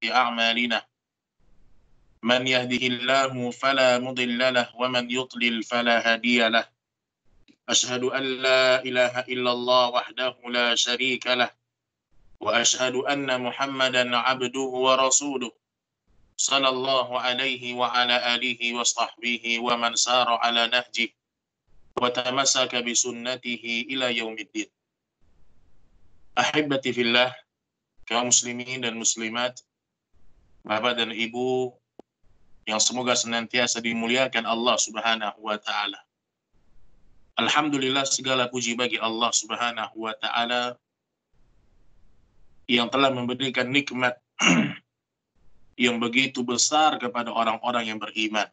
أعمالنا من يهده الله فلا مضل له ومن يضلل فلا هادي له أشهد أن لا إله إلا الله وحده لا شريك له وأشهد أن محمدا عبده ورسوله صلى الله عليه وعلى آله وصحبه ومن سار على نهجه وتمسك بسنته إلى يوم الدين. Ahibati fillah, kaum muslimin dan muslimat, Bapak dan Ibu yang semoga senantiasa dimuliakan Allah Subhanahu wa taala. Alhamdulillah, segala puji bagi Allah Subhanahu wa taala yang telah memberikan nikmat yang begitu besar kepada orang-orang yang beriman.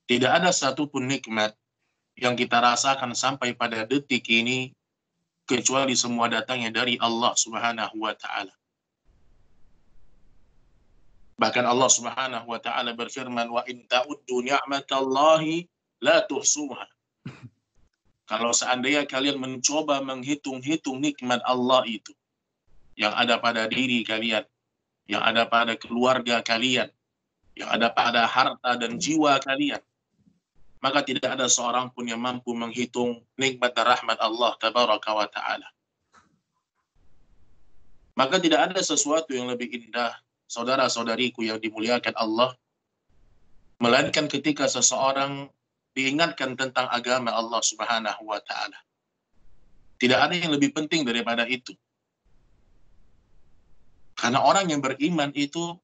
Tidak ada satupun nikmat yang kita rasakan sampai pada detik ini kecuali semua datangnya dari Allah Subhanahu wa taala. Bahkan Allah Subhanahu wa taala berfirman, wa in ta'uddu ni'matallahi la tuhsuha. Kalau seandainya kalian mencoba menghitung-hitung nikmat Allah itu yang ada pada diri kalian, yang ada pada keluarga kalian, yang ada pada harta dan jiwa kalian, maka tidak ada seorang pun yang mampu menghitung nikmat dan rahmat Allah tabaraka wa ta'ala. Maka tidak ada sesuatu yang lebih indah, saudara-saudariku yang dimuliakan Allah, melainkan ketika seseorang diingatkan tentang agama Allah Subhanahu wa ta'ala. Tidak ada yang lebih penting daripada itu. Karena orang yang beriman itu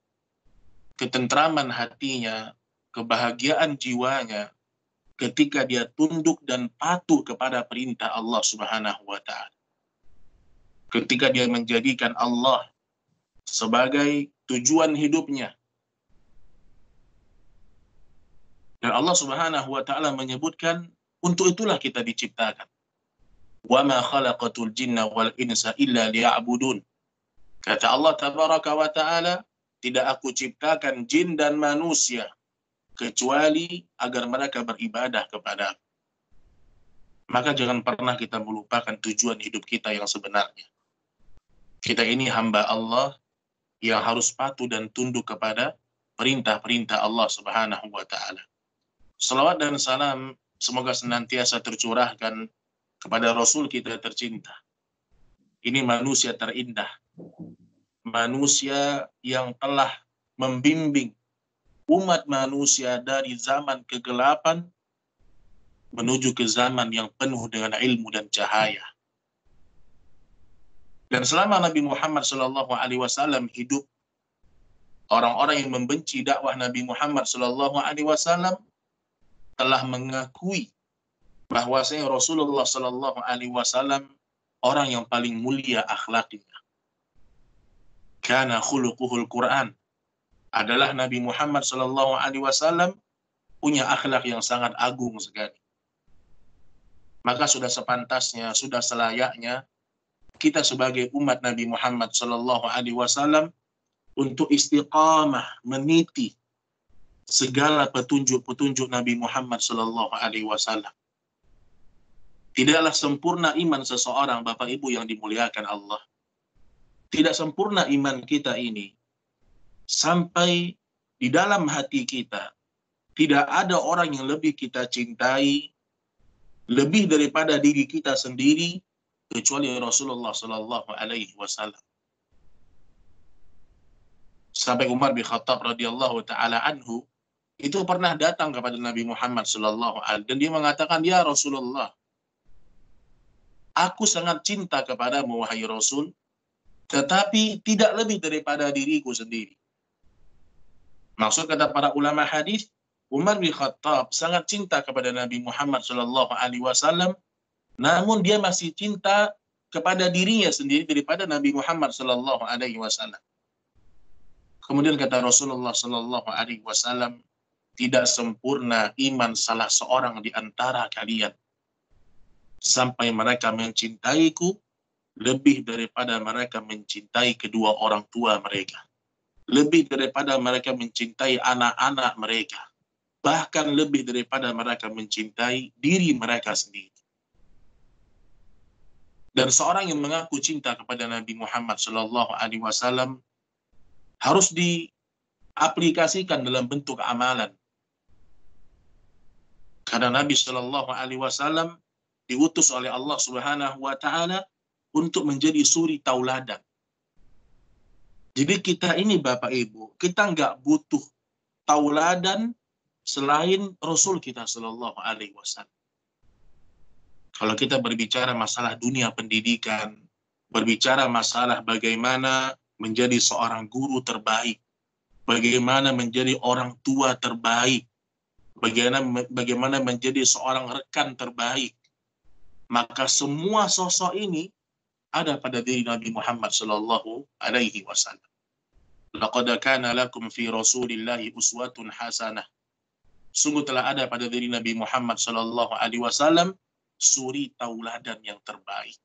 ketentraman hatinya, kebahagiaan jiwanya, ketika dia tunduk dan patuh kepada perintah Allah Subhanahu wa ta'ala. Ketika dia menjadikan Allah sebagai tujuan hidupnya. Dan Allah Subhanahu wa ta'ala menyebutkan, untuk itulah kita diciptakan. Wa ma khalaqatul jinna wal insa illa liya'budun. Kata Allah tabaraka wa ta'ala, tidak aku ciptakan jin dan manusia kecuali agar mereka beribadah kepada aku. Maka jangan pernah kita melupakan tujuan hidup kita yang sebenarnya. Kita ini hamba Allah yang harus patuh dan tunduk kepada perintah-perintah Allah Subhanahu wa ta'ala. Salawat dan salam semoga senantiasa tercurahkan kepada Rasul kita tercinta. Ini manusia terindah. Manusia yang telah membimbing umat manusia dari zaman kegelapan menuju ke zaman yang penuh dengan ilmu dan cahaya. Dan selama Nabi Muhammad SAW hidup, orang-orang yang membenci dakwah Nabi Muhammad SAW telah mengakui bahwasanya Rasulullah SAW orang yang paling mulia akhlaknya. Kana khuluquhul Quran. Adalah Nabi Muhammad SAW punya akhlak yang sangat agung sekali. Maka sudah sepantasnya, sudah selayaknya kita sebagai umat Nabi Muhammad SAW untuk istiqamah meniti segala petunjuk-petunjuk Nabi Muhammad SAW. Tidaklah sempurna iman seseorang, Bapak Ibu yang dimuliakan Allah. Tidak sempurna iman kita ini sampai di dalam hati kita tidak ada orang yang lebih kita cintai lebih daripada diri kita sendiri kecuali Rasulullah sallallahu alaihi wasallam. Sampai Umar bin Khattab radhiyallahu taala anhu itu pernah datang kepada Nabi Muhammad sallallahu alaihi dan dia mengatakan, "Ya Rasulullah, aku sangat cinta kepadamu wahai Rasul, tetapi tidak lebih daripada diriku sendiri." Maksud kata para ulama hadis, Umar bin Khattab sangat cinta kepada Nabi Muhammad SAW, namun dia masih cinta kepada dirinya sendiri daripada Nabi Muhammad SAW. Kemudian kata Rasulullah SAW, tidak sempurna iman salah seorang di antara kalian sampai mereka mencintaiku lebih daripada mereka mencintai kedua orang tua mereka. Lebih daripada mereka mencintai anak-anak mereka. Bahkan lebih daripada mereka mencintai diri mereka sendiri. Dan seorang yang mengaku cinta kepada Nabi Muhammad Shallallahu Alaihi Wasallam harus diaplikasikan dalam bentuk amalan. Karena Nabi Shallallahu Alaihi Wasallam diutus oleh Allah Subhanahu Wa Taala untuk menjadi suri tauladan. Jadi kita ini Bapak Ibu, kita nggak butuh tauladan selain Rasul kita Shallallahu Alaihi Wasallam. Kalau kita berbicara masalah dunia pendidikan, berbicara masalah bagaimana menjadi seorang guru terbaik, bagaimana menjadi orang tua terbaik, bagaimana menjadi seorang rekan terbaik, maka semua sosok ini ada pada diri Nabi Muhammad Sallallahu Alaihi Wasallam. Laqad kana lakum fi Rasulillahi uswatun hasanah. Sungguh telah ada pada diri Nabi Muhammad Sallallahu Alaihi Wasallam suri tauladan yang terbaik.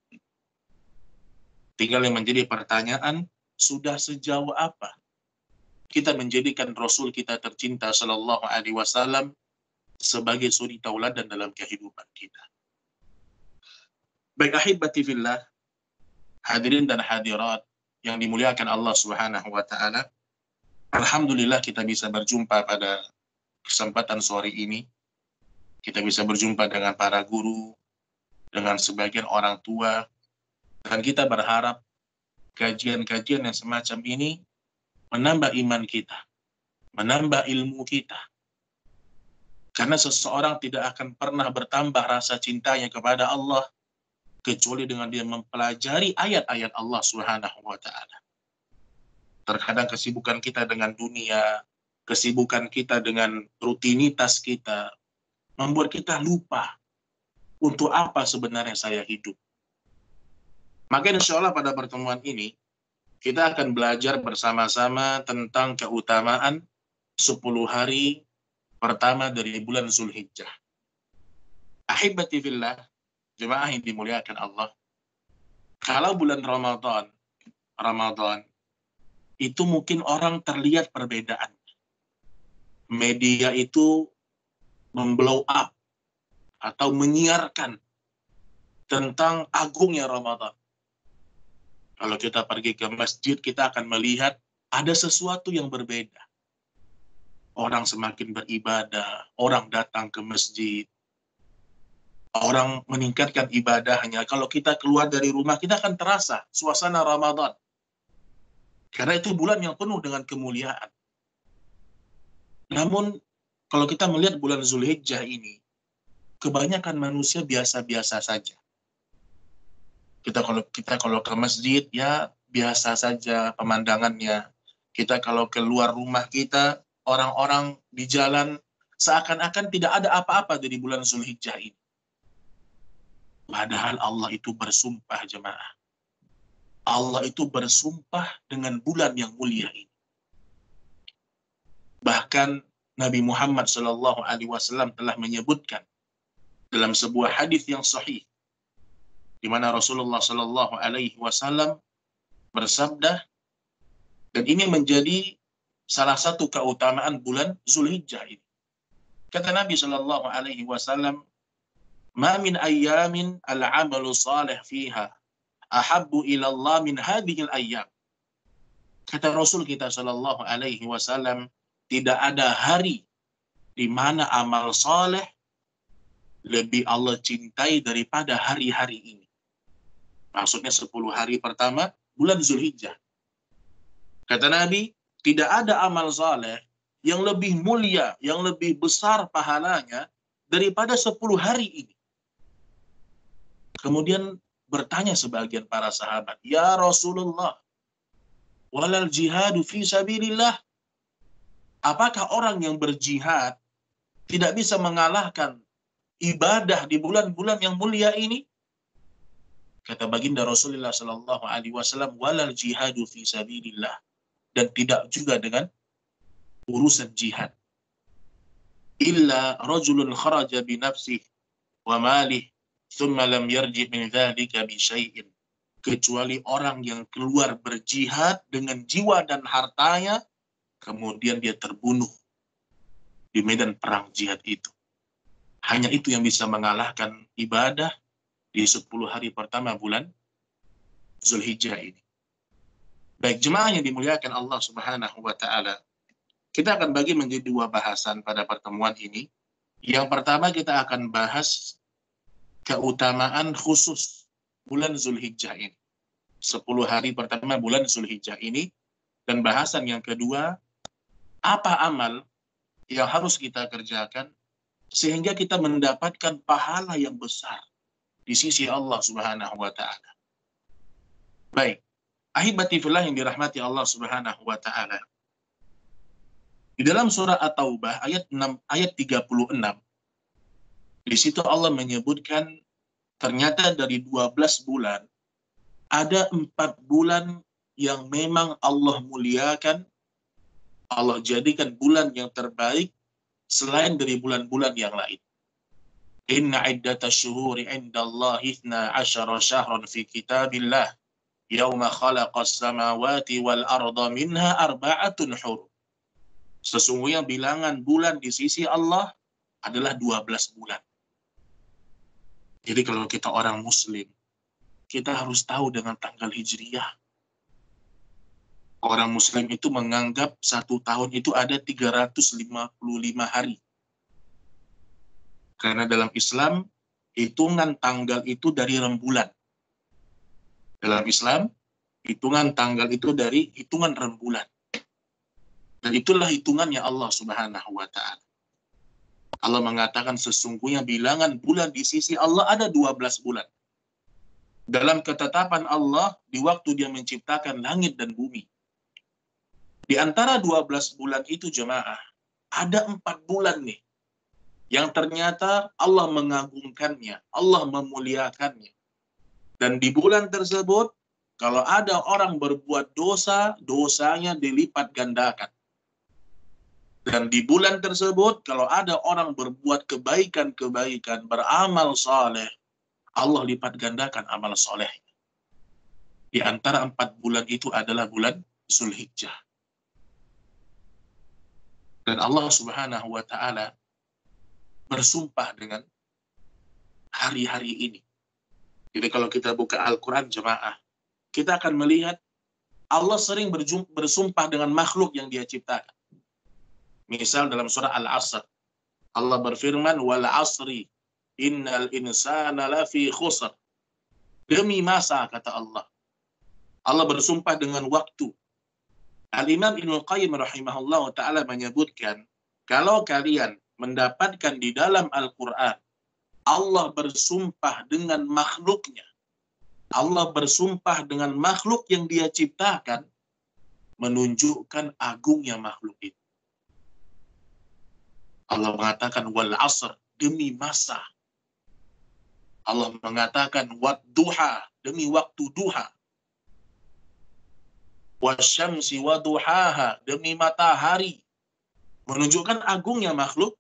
Tinggal yang menjadi pertanyaan, sudah sejauh apa kita menjadikan Rasul kita tercinta Sallallahu Alaihi Wasallam sebagai suri tauladan dalam kehidupan kita. Baik ahibati fillah, hadirin dan hadirat yang dimuliakan Allah Subhanahu wa taala. Alhamdulillah kita bisa berjumpa pada kesempatan sore ini. Kita bisa berjumpa dengan para guru, dengan sebagian orang tua, dan kita berharap kajian-kajian yang semacam ini menambah iman kita, menambah ilmu kita. Karena seseorang tidak akan pernah bertambah rasa cintanya kepada Allah kecuali dengan dia mempelajari ayat-ayat Allah Subhanahu wa taala. Terkadang kesibukan kita dengan dunia, kesibukan kita dengan rutinitas kita membuat kita lupa untuk apa sebenarnya saya hidup. Maka insya Allah pada pertemuan ini kita akan belajar bersama-sama tentang keutamaan 10 hari pertama dari bulan Zulhijjah. Ahibati fillah, jemaah yang dimuliakan Allah, kalau bulan Ramadan itu mungkin orang terlihat perbedaan. Media itu memblow up atau menyiarkan tentang agungnya Ramadan. Kalau kita pergi ke masjid, kita akan melihat ada sesuatu yang berbeda. Orang semakin beribadah, orang datang ke masjid, orang meningkatkan ibadahnya. Kalau kita keluar dari rumah, kita akan terasa suasana Ramadan. Karena itu bulan yang penuh dengan kemuliaan. Namun, kalau kita melihat bulan Zulhijjah ini, kebanyakan manusia biasa-biasa saja. Kita kalau ke masjid, ya biasa saja pemandangannya. Kita kalau keluar rumah kita, orang-orang di jalan seakan-akan tidak ada apa-apa dari bulan Zulhijjah ini. Padahal Allah itu bersumpah, jemaah. Allah itu bersumpah dengan bulan yang mulia ini. Bahkan Nabi Muhammad SAW telah menyebutkan dalam sebuah hadis yang sahih, di mana Rasulullah SAW bersabda, dan ini menjadi salah satu keutamaan bulan Zulhijjah ini. Kata Nabi SAW, "Ma min ayyamin al-'amalu salih fiha ahabbu ila Allah min hadhil ayyam." Kata Rasul kita SAW, tidak ada hari di mana amal saleh lebih Allah cintai daripada hari-hari ini. Maksudnya 10 hari pertama bulan Zulhijjah. Kata Nabi, tidak ada amal saleh yang lebih mulia, yang lebih besar pahalanya daripada 10 hari ini. Kemudian bertanya sebagian para sahabat, "Ya Rasulullah, walal jihadu fi sabilillah?" Apakah orang yang berjihad tidak bisa mengalahkan ibadah di bulan-bulan yang mulia ini? Kata baginda Rasulullah sallallahu alaihi wasallam, "Walal jihadu fi sabilillah." Dan tidak juga dengan urusan jihad. Illa rajulun kharaja bi nafsihi wa malihi thumma lam yarji min dzalika bi syai'in. Kecuali orang yang keluar berjihad dengan jiwa dan hartanya, kemudian dia terbunuh di medan perang jihad itu. Hanya itu yang bisa mengalahkan ibadah di 10 hari pertama bulan Zulhijjah ini. Baik, jemaah yang dimuliakan Allah Subhanahu wa taala. Kita akan bagi menjadi dua bahasan pada pertemuan ini. Yang pertama kita akan bahas keutamaan khusus bulan Zulhijjah ini. 10 hari pertama bulan Zulhijjah ini. Dan bahasan yang kedua, apa amal yang harus kita kerjakan sehingga kita mendapatkan pahala yang besar di sisi Allah Subhanahu wa taala. Baik, ahibati fillah yang dirahmati Allah Subhanahu wa taala. Di dalam surah At-Taubah ayat 36, di situ Allah menyebutkan ternyata dari 12 bulan ada 4 bulan yang memang Allah muliakan, Allah jadikan bulan yang terbaik selain dari bulan-bulan yang lain. Inna iddatash syuhuri indallahi 12 syahran fi kitabillah yauma khalaqas samawati wal arda minha arba'atun hurum. Sesungguhnya bilangan bulan di sisi Allah adalah 12 bulan. Jadi kalau kita orang muslim, kita harus tahu dengan tanggal hijriyah. Orang muslim itu menganggap 1 tahun itu ada 355 hari. Karena dalam Islam, hitungan tanggal itu dari rembulan. Dalam Islam, hitungan tanggal itu dari hitungan rembulan. Dan itulah hitungannya Allah Subhanahu wa ta'ala. Allah mengatakan sesungguhnya bilangan bulan di sisi Allah ada 12 bulan. Dalam ketetapan Allah, di waktu dia menciptakan langit dan bumi. Di antara 12 bulan itu jemaah, ada 4 bulan nih, yang ternyata Allah mengagungkannya, Allah memuliakannya. Dan di bulan tersebut, kalau ada orang berbuat dosa, dosanya dilipat gandakan. Dan di bulan tersebut, kalau ada orang berbuat kebaikan-kebaikan, beramal saleh, Allah lipat gandakan amal soleh. Di antara 4 bulan itu adalah bulan Zulhijjah. Dan Allah Subhanahu wa ta'ala bersumpah dengan hari-hari ini. Jadi kalau kita buka Al-Quran jemaah, kita akan melihat Allah sering bersumpah dengan makhluk yang dia ciptakan. Misal dalam surah Al-Asr, Allah berfirman, wal asri innal insana lafi khusr. Demi masa, kata Allah. Allah bersumpah dengan waktu. Al-Imam Ibnu Qayyim rahimahullah ta'ala menyebutkan, kalau kalian mendapatkan di dalam Al-Quran, Allah bersumpah dengan makhluknya. Allah bersumpah dengan makhluk yang dia ciptakan, menunjukkan agungnya makhluk itu. Allah mengatakan wal asr, demi masa. Allah mengatakan wad duha, demi waktu duha. Wasyamsi waduhaha, demi matahari. Menunjukkan agungnya makhluk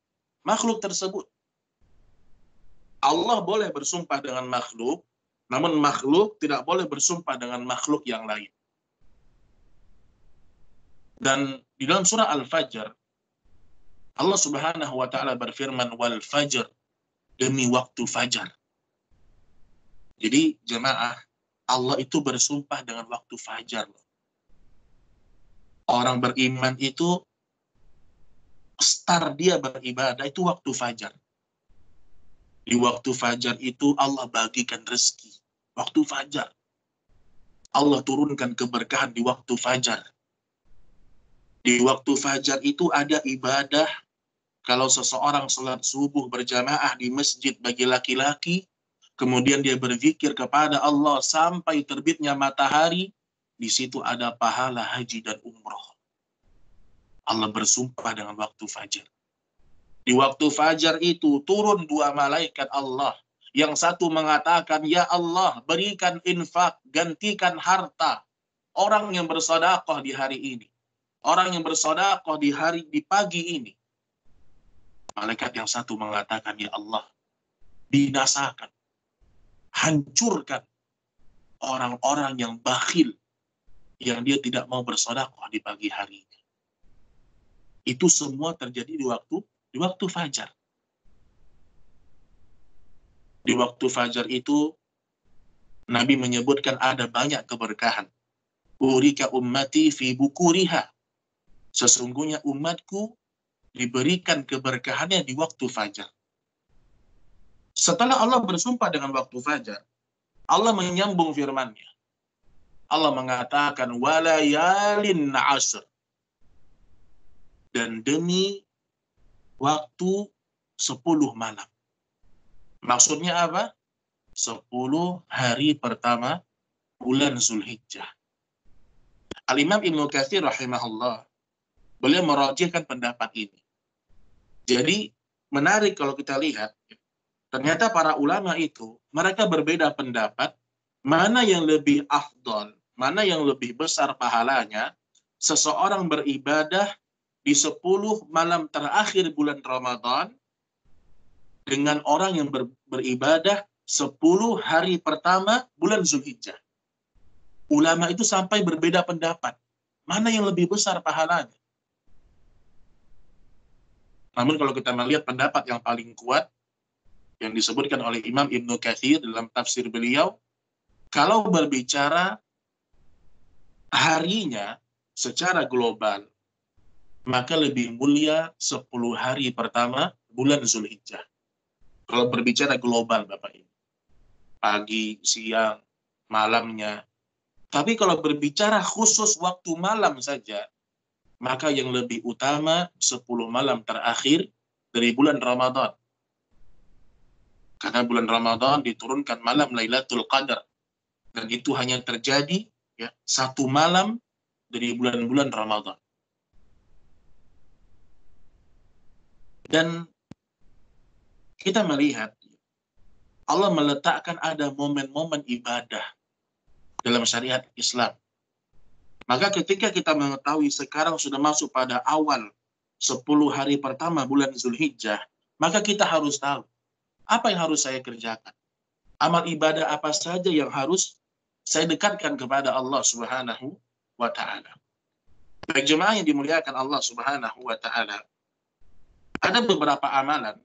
tersebut. Allah boleh bersumpah dengan makhluk, namun makhluk tidak boleh bersumpah dengan makhluk yang lain. Dan di dalam surah Al-Fajr, Allah Subhanahu wa ta'ala berfirman, wal fajr, demi waktu fajar. Jadi jemaah, Allah itu bersumpah dengan waktu fajar. Orang beriman itu, start dia beribadah itu waktu fajar. Di waktu fajar itu Allah bagikan rezeki. Waktu fajar. Allah turunkan keberkahan di waktu fajar. Di waktu fajar itu ada ibadah. Kalau seseorang sholat subuh berjamaah di masjid bagi laki-laki, kemudian dia berzikir kepada Allah sampai terbitnya matahari, di situ ada pahala haji dan umroh. Allah bersumpah dengan waktu fajar. Di waktu fajar itu turun 2 malaikat Allah. Yang satu mengatakan, ya Allah, berikan infak, gantikan harta orang yang bersedekah di hari ini. Orang yang bersedekah di pagi ini. Malaikat yang satu mengatakan, ya Allah, binasakan, hancurkan orang-orang yang bakhil, yang dia tidak mau bersedekah di pagi harinya. Itu semua terjadi di waktu fajar. Di waktu fajar itu Nabi menyebutkan ada banyak keberkahan. Urika ummati fi bukuriha. Sesungguhnya umatku diberikan keberkahannya di waktu fajar. Setelah Allah bersumpah dengan waktu fajar, Allah menyambung firman-Nya. Allah mengatakan walayalin asr, dan demi waktu 10 malam. Maksudnya apa? 10 hari pertama bulan Zulhijjah. Al-Imam Ibnu Katsir rahimahullah, beliau merajihkan pendapat ini. Jadi menarik kalau kita lihat, ternyata para ulama itu mereka berbeda pendapat mana yang lebih afdol, mana yang lebih besar pahalanya seseorang beribadah di 10 malam terakhir bulan Ramadan dengan orang yang beribadah 10 hari pertama bulan Zulhijjah. Ulama itu sampai berbeda pendapat. Mana yang lebih besar pahalanya? Namun kalau kita melihat pendapat yang paling kuat, yang disebutkan oleh Imam Ibnu Katsir dalam tafsir beliau, kalau berbicara harinya secara global, maka lebih mulia 10 hari pertama bulan Zulhijjah. Kalau berbicara global, Bapak Ibu. Pagi, siang, malamnya. Tapi kalau berbicara khusus waktu malam saja, maka yang lebih utama 10 malam terakhir dari bulan Ramadan. Karena bulan Ramadan diturunkan malam Lailatul Qadar. Dan itu hanya terjadi ya, 1 malam dari bulan-bulan Ramadan. Dan kita melihat Allah meletakkan ada momen-momen ibadah dalam syariat Islam. Maka ketika kita mengetahui sekarang sudah masuk pada awal 10 hari pertama bulan Zulhijjah, maka kita harus tahu apa yang harus saya kerjakan. Amal ibadah apa saja yang harus saya dekatkan kepada Allah Subhanahu wa Ta'ala. Baik jemaah yang dimuliakan Allah Subhanahu wa Ta'ala, ada beberapa amalan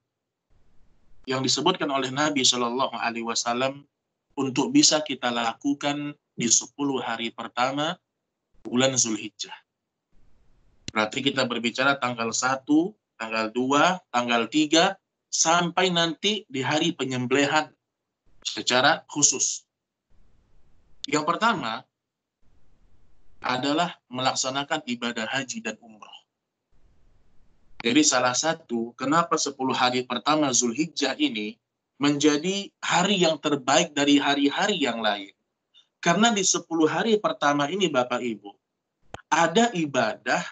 yang disebutkan oleh Nabi Shallallahu Alaihi Wasallam untuk bisa kita lakukan di 10 hari pertama bulan Zulhijjah. Berarti kita berbicara tanggal 1, tanggal 2, tanggal 3, sampai nanti di hari penyembelihan secara khusus. Yang pertama adalah melaksanakan ibadah haji dan umrah. Jadi salah satu kenapa 10 hari pertama Zulhijjah ini menjadi hari yang terbaik dari hari-hari yang lain. Karena di 10 hari pertama ini Bapak Ibu, ada ibadah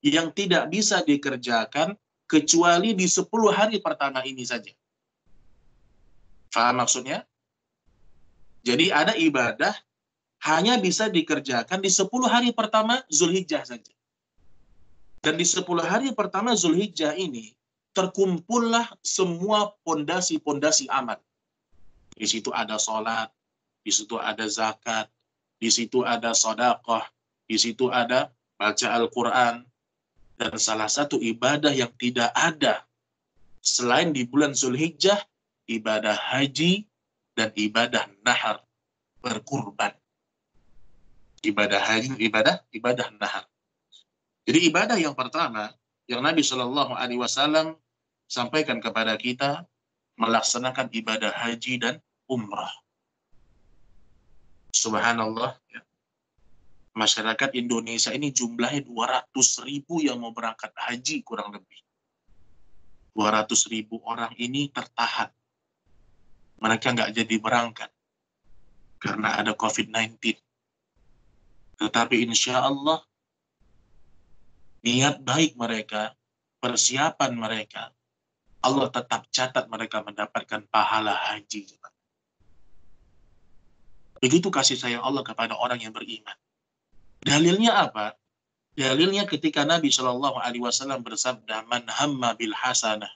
yang tidak bisa dikerjakan kecuali di 10 hari pertama ini saja. Faham maksudnya? Jadi ada ibadah hanya bisa dikerjakan di 10 hari pertama Zulhijjah saja. Dan di 10 hari pertama Zulhijjah ini, terkumpullah semua pondasi-pondasi amal. Di situ ada sholat, di situ ada zakat, di situ ada sedekah, di situ ada baca Al-Quran. Dan salah satu ibadah yang tidak ada selain di bulan Zulhijjah, ibadah haji dan ibadah nahar, berkurban. Ibadah haji, ibadah nahar. Jadi ibadah yang pertama yang Nabi Shallallahu Alaihi Wasallam sampaikan kepada kita melaksanakan ibadah haji dan umrah. Subhanallah, ya. Masyarakat Indonesia ini jumlahnya 200.000 yang mau berangkat haji kurang lebih. 200.000 orang ini tertahan. Mereka nggak jadi berangkat karena ada COVID-19. Tetapi insya Allah niat baik mereka, persiapan mereka, Allah tetap catat mereka mendapatkan pahala haji. Begitu kasih sayang Allah kepada orang yang beriman. Dalilnya apa? Dalilnya ketika Nabi Shallallahu Alaihi Wasallam bersabda, "Man hamma bil hasanah,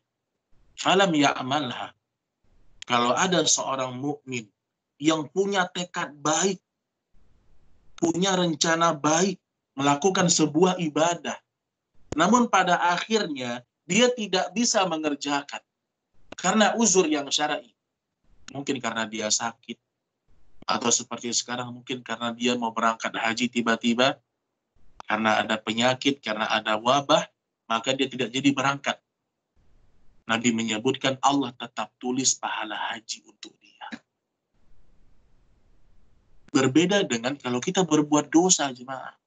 falam ya'malha." Kalau ada seorang mukmin yang punya tekad baik, punya rencana baik, melakukan sebuah ibadah, namun pada akhirnya dia tidak bisa mengerjakan karena uzur yang syar'i. Mungkin karena dia sakit, Atau seperti sekarang mungkin karena dia mau berangkat haji tiba-tiba, karena ada penyakit, karena ada wabah, maka dia tidak jadi berangkat. Nabi menyebutkan Allah tetap tulis pahala haji untuk dia. Berbeda dengan kalau kita berbuat dosa, jemaah.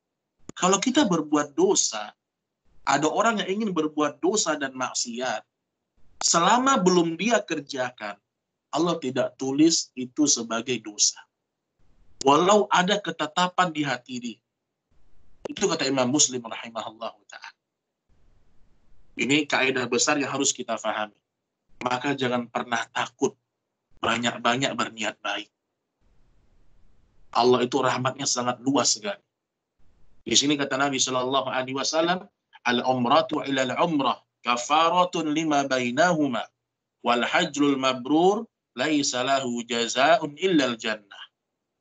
Kalau kita berbuat dosa, ada orang yang ingin berbuat dosa dan maksiat, selama belum dia kerjakan, Allah tidak tulis itu sebagai dosa. Walau ada ketetapan di hati dia. Itu kata Imam Muslim rahimahullah ta'ala. Ini kaidah besar yang harus kita fahami. Maka jangan pernah takut banyak-banyak berniat baik. Allah itu rahmatnya sangat luas sekali. Di sini kata Nabi Shallallahu Alaihi Wasallam, al-umratu ila al-umrah kafaratun lima bainahuma wal hajrul mabrur laisa lahu jazaa'un illa al-jannah.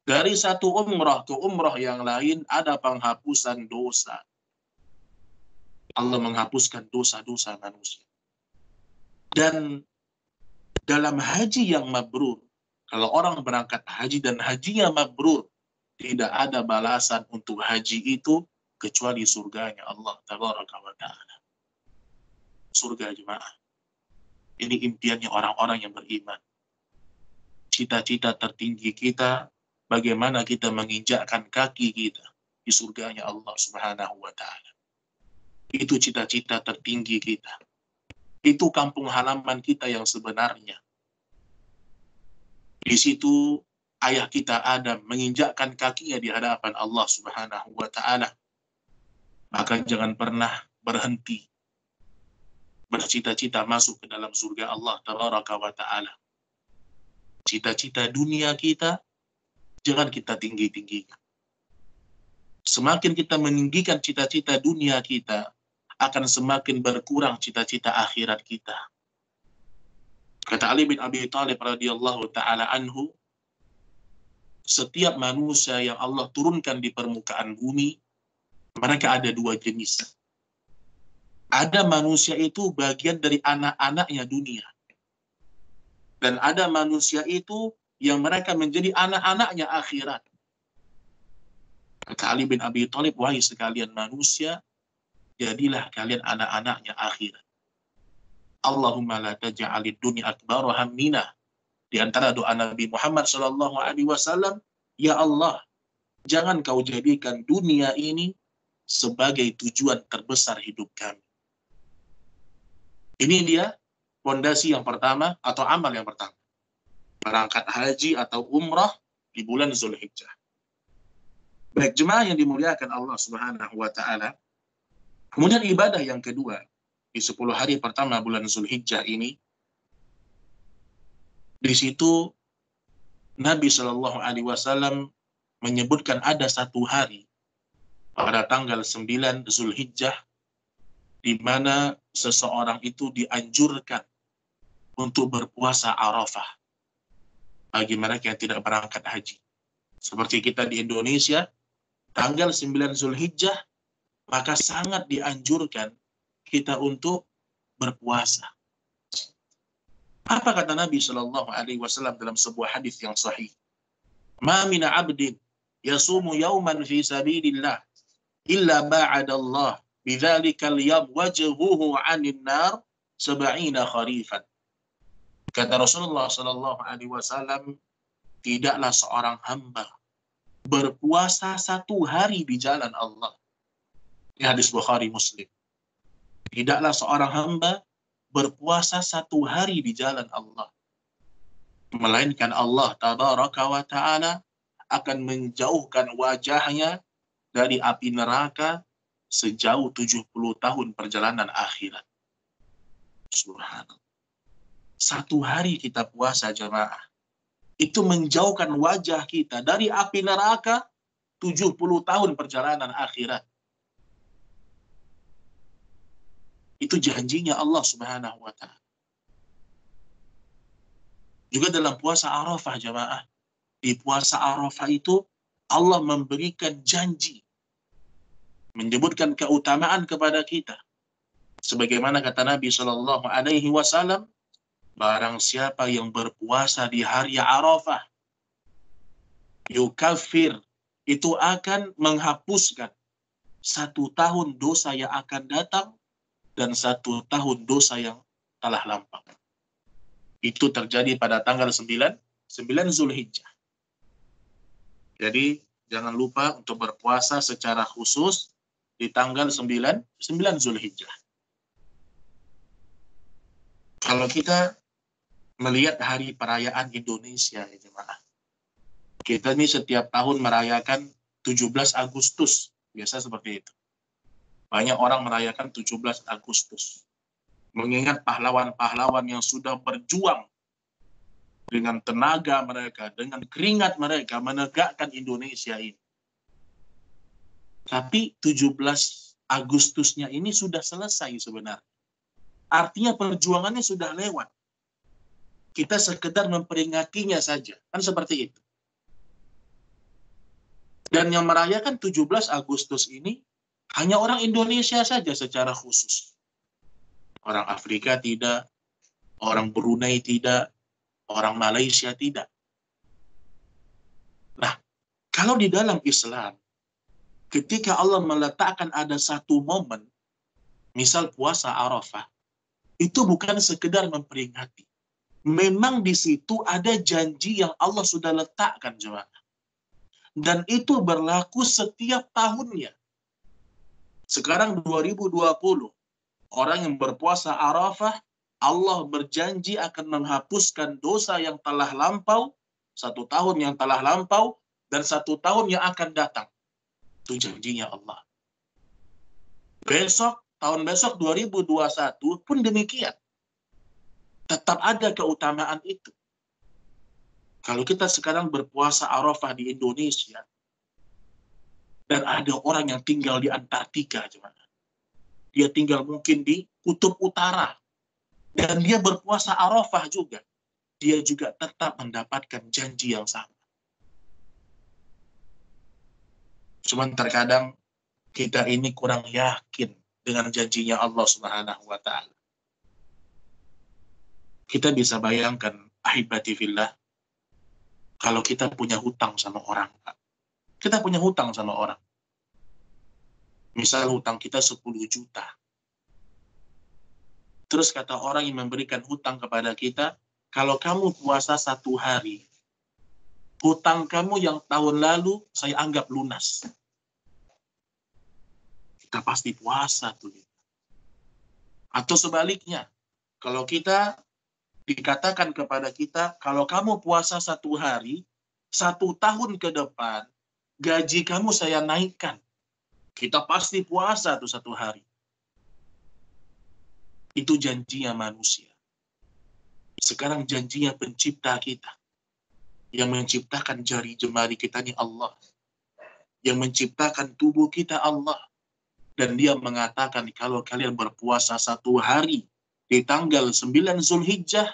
Dari satu umrah ke umrah yang lain ada penghapusan dosa. Allah menghapuskan dosa-dosa manusia. Dan dalam haji yang mabrur, kalau orang berangkat haji dan hajinya mabrur, tidak ada balasan untuk haji itu kecuali surganya Allah Tabaraka wa Ta'ala. Surga jemaah. Ini impiannya orang-orang yang beriman. Cita-cita tertinggi kita, bagaimana kita menginjakkan kaki kita di surganya Allah Subhanahu wa Ta'ala. Itu cita-cita tertinggi kita. Itu kampung halaman kita yang sebenarnya. Di situ ayah kita Adam menginjakkan kakinya di hadapan Allah Subhanahu wa Ta'ala. Maka jangan pernah berhenti bercita-cita masuk ke dalam surga Allah Tabaraka wa Ta'ala. Cita-cita dunia kita jangan kita tinggi-tinggikan. Semakin kita meninggikan cita-cita dunia kita, akan semakin berkurang cita-cita akhirat kita. Kata Ali bin Abi Thalib radhiyallahu ta'ala anhu, setiap manusia yang Allah turunkan di permukaan bumi, mereka ada dua jenis. Ada manusia itu bagian dari anak-anaknya dunia. Dan ada manusia itu yang mereka menjadi anak-anaknya akhirat. Kata Ali bin Abi Thalib, wahai sekalian manusia, jadilah kalian anak-anaknya akhirat. Allahumma la taj'alid dunya akbar hammina. Di antara doa Nabi Muhammad sallallahu alaihi wasallam, ya Allah, jangan kau jadikan dunia ini sebagai tujuan terbesar hidup kami. Ini dia fondasi yang pertama atau amal yang pertama. Berangkat haji atau umrah di bulan Zulhijjah. Baik jemaah yang dimuliakan Allah Subhanahu wa Ta'ala. Kemudian ibadah yang kedua di 10 hari pertama bulan Zulhijjah ini, di situ Nabi Shallallahu Alaihi Wasallam menyebutkan ada satu hari pada tanggal 9 Zulhijjah di mana seseorang itu dianjurkan untuk berpuasa Arafah bagi mereka yang tidak berangkat haji. Seperti kita di Indonesia, tanggal 9 Zulhijjah, maka sangat dianjurkan kita untuk berpuasa. Apa kata Nabi Shallallahu Alaihi Wasallam dalam sebuah hadis yang sahih? Ma min abdin yasumu yawman fi sabilillah illa ba'adallah bidzalikal yawm wajhuhu 'anil nar 70 kharifan. Kata Rasulullah Shallallahu Alaihi Wasallam, tidaklah seorang hamba berpuasa satu hari di jalan Allah. Ini hadis Bukhari Muslim. Tidaklah seorang hamba berpuasa satu hari di jalan Allah, melainkan Allah Tabaraka wa Ta'ala akan menjauhkan wajahnya dari api neraka sejauh 70 tahun perjalanan akhirat. Subhanallah. Satu hari kita puasa jemaah, itu menjauhkan wajah kita dari api neraka 70 tahun perjalanan akhirat. Itu janjinya Allah Subhanahu wa Ta'ala. Juga dalam puasa Arafah jemaah, di puasa Arafah itu Allah memberikan janji, menyebutkan keutamaan kepada kita. Sebagaimana kata Nabi Shallallahu Alaihi Wasallam, barang siapa yang berpuasa di hari Arafah, Yukafir, itu akan menghapuskan 1 tahun dosa yang akan datang dan 1 tahun dosa yang telah lampau. Itu terjadi pada tanggal 9 Zulhijjah. Jadi jangan lupa untuk berpuasa secara khusus di tanggal 9 Zulhijjah. Kalau kita melihat hari perayaan Indonesia, ya jemaah, kita ini setiap tahun merayakan 17 Agustus. Biasa seperti itu. Banyak orang merayakan 17 Agustus. Mengingat pahlawan-pahlawan yang sudah berjuang dengan tenaga mereka, dengan keringat mereka menegakkan Indonesia ini. Tapi 17 Agustusnya ini sudah selesai sebenarnya. Artinya perjuangannya sudah lewat. Kita sekedar memperingatinya saja. Kan seperti itu. Dan yang merayakan 17 Agustus ini hanya orang Indonesia saja secara khusus. Orang Afrika tidak, orang Brunei tidak, orang Malaysia tidak. Nah, kalau di dalam Islam, ketika Allah meletakkan ada satu momen, misal puasa Arafah, itu bukan sekedar memperingati. Memang di situ ada janji yang Allah sudah letakkan, jemaah. Dan itu berlaku setiap tahunnya. Sekarang 2020, orang yang berpuasa Arafah, Allah berjanji akan menghapuskan dosa yang telah lampau, 1 tahun yang telah lampau, dan 1 tahun yang akan datang. Itu janjinya Allah. Tahun besok 2021 pun demikian. Tetap ada keutamaan itu. Kalau kita sekarang berpuasa Arafah di Indonesia, dan ada orang yang tinggal di Antartika, dia tinggal mungkin di Kutub Utara, dan dia berpuasa Arafah juga, dia juga tetap mendapatkan janji yang sama. Cuman terkadang kita ini kurang yakin dengan janjinya Allah Subhanahu wa Ta'ala. Kita bisa bayangkan, ahibati fillah, kalau kita punya hutang sama orang. Kita punya hutang sama orang. Misal hutang kita 10 juta. Terus kata orang yang memberikan hutang kepada kita, kalau kamu puasa 1 hari, hutang kamu yang tahun lalu saya anggap lunas. Kita pasti puasa tuh. Atau sebaliknya, kalau kita dikatakan kepada kita, kalau kamu puasa 1 hari, 1 tahun ke depan, gaji kamu saya naikkan. Kita pasti puasa tuh 1 hari. Itu janjinya manusia. Sekarang janjinya pencipta kita. Yang menciptakan jari jemari kita ini Allah. Yang menciptakan tubuh kita Allah. Dan dia mengatakan, kalau kalian berpuasa 1 hari, di tanggal 9 Zulhijjah,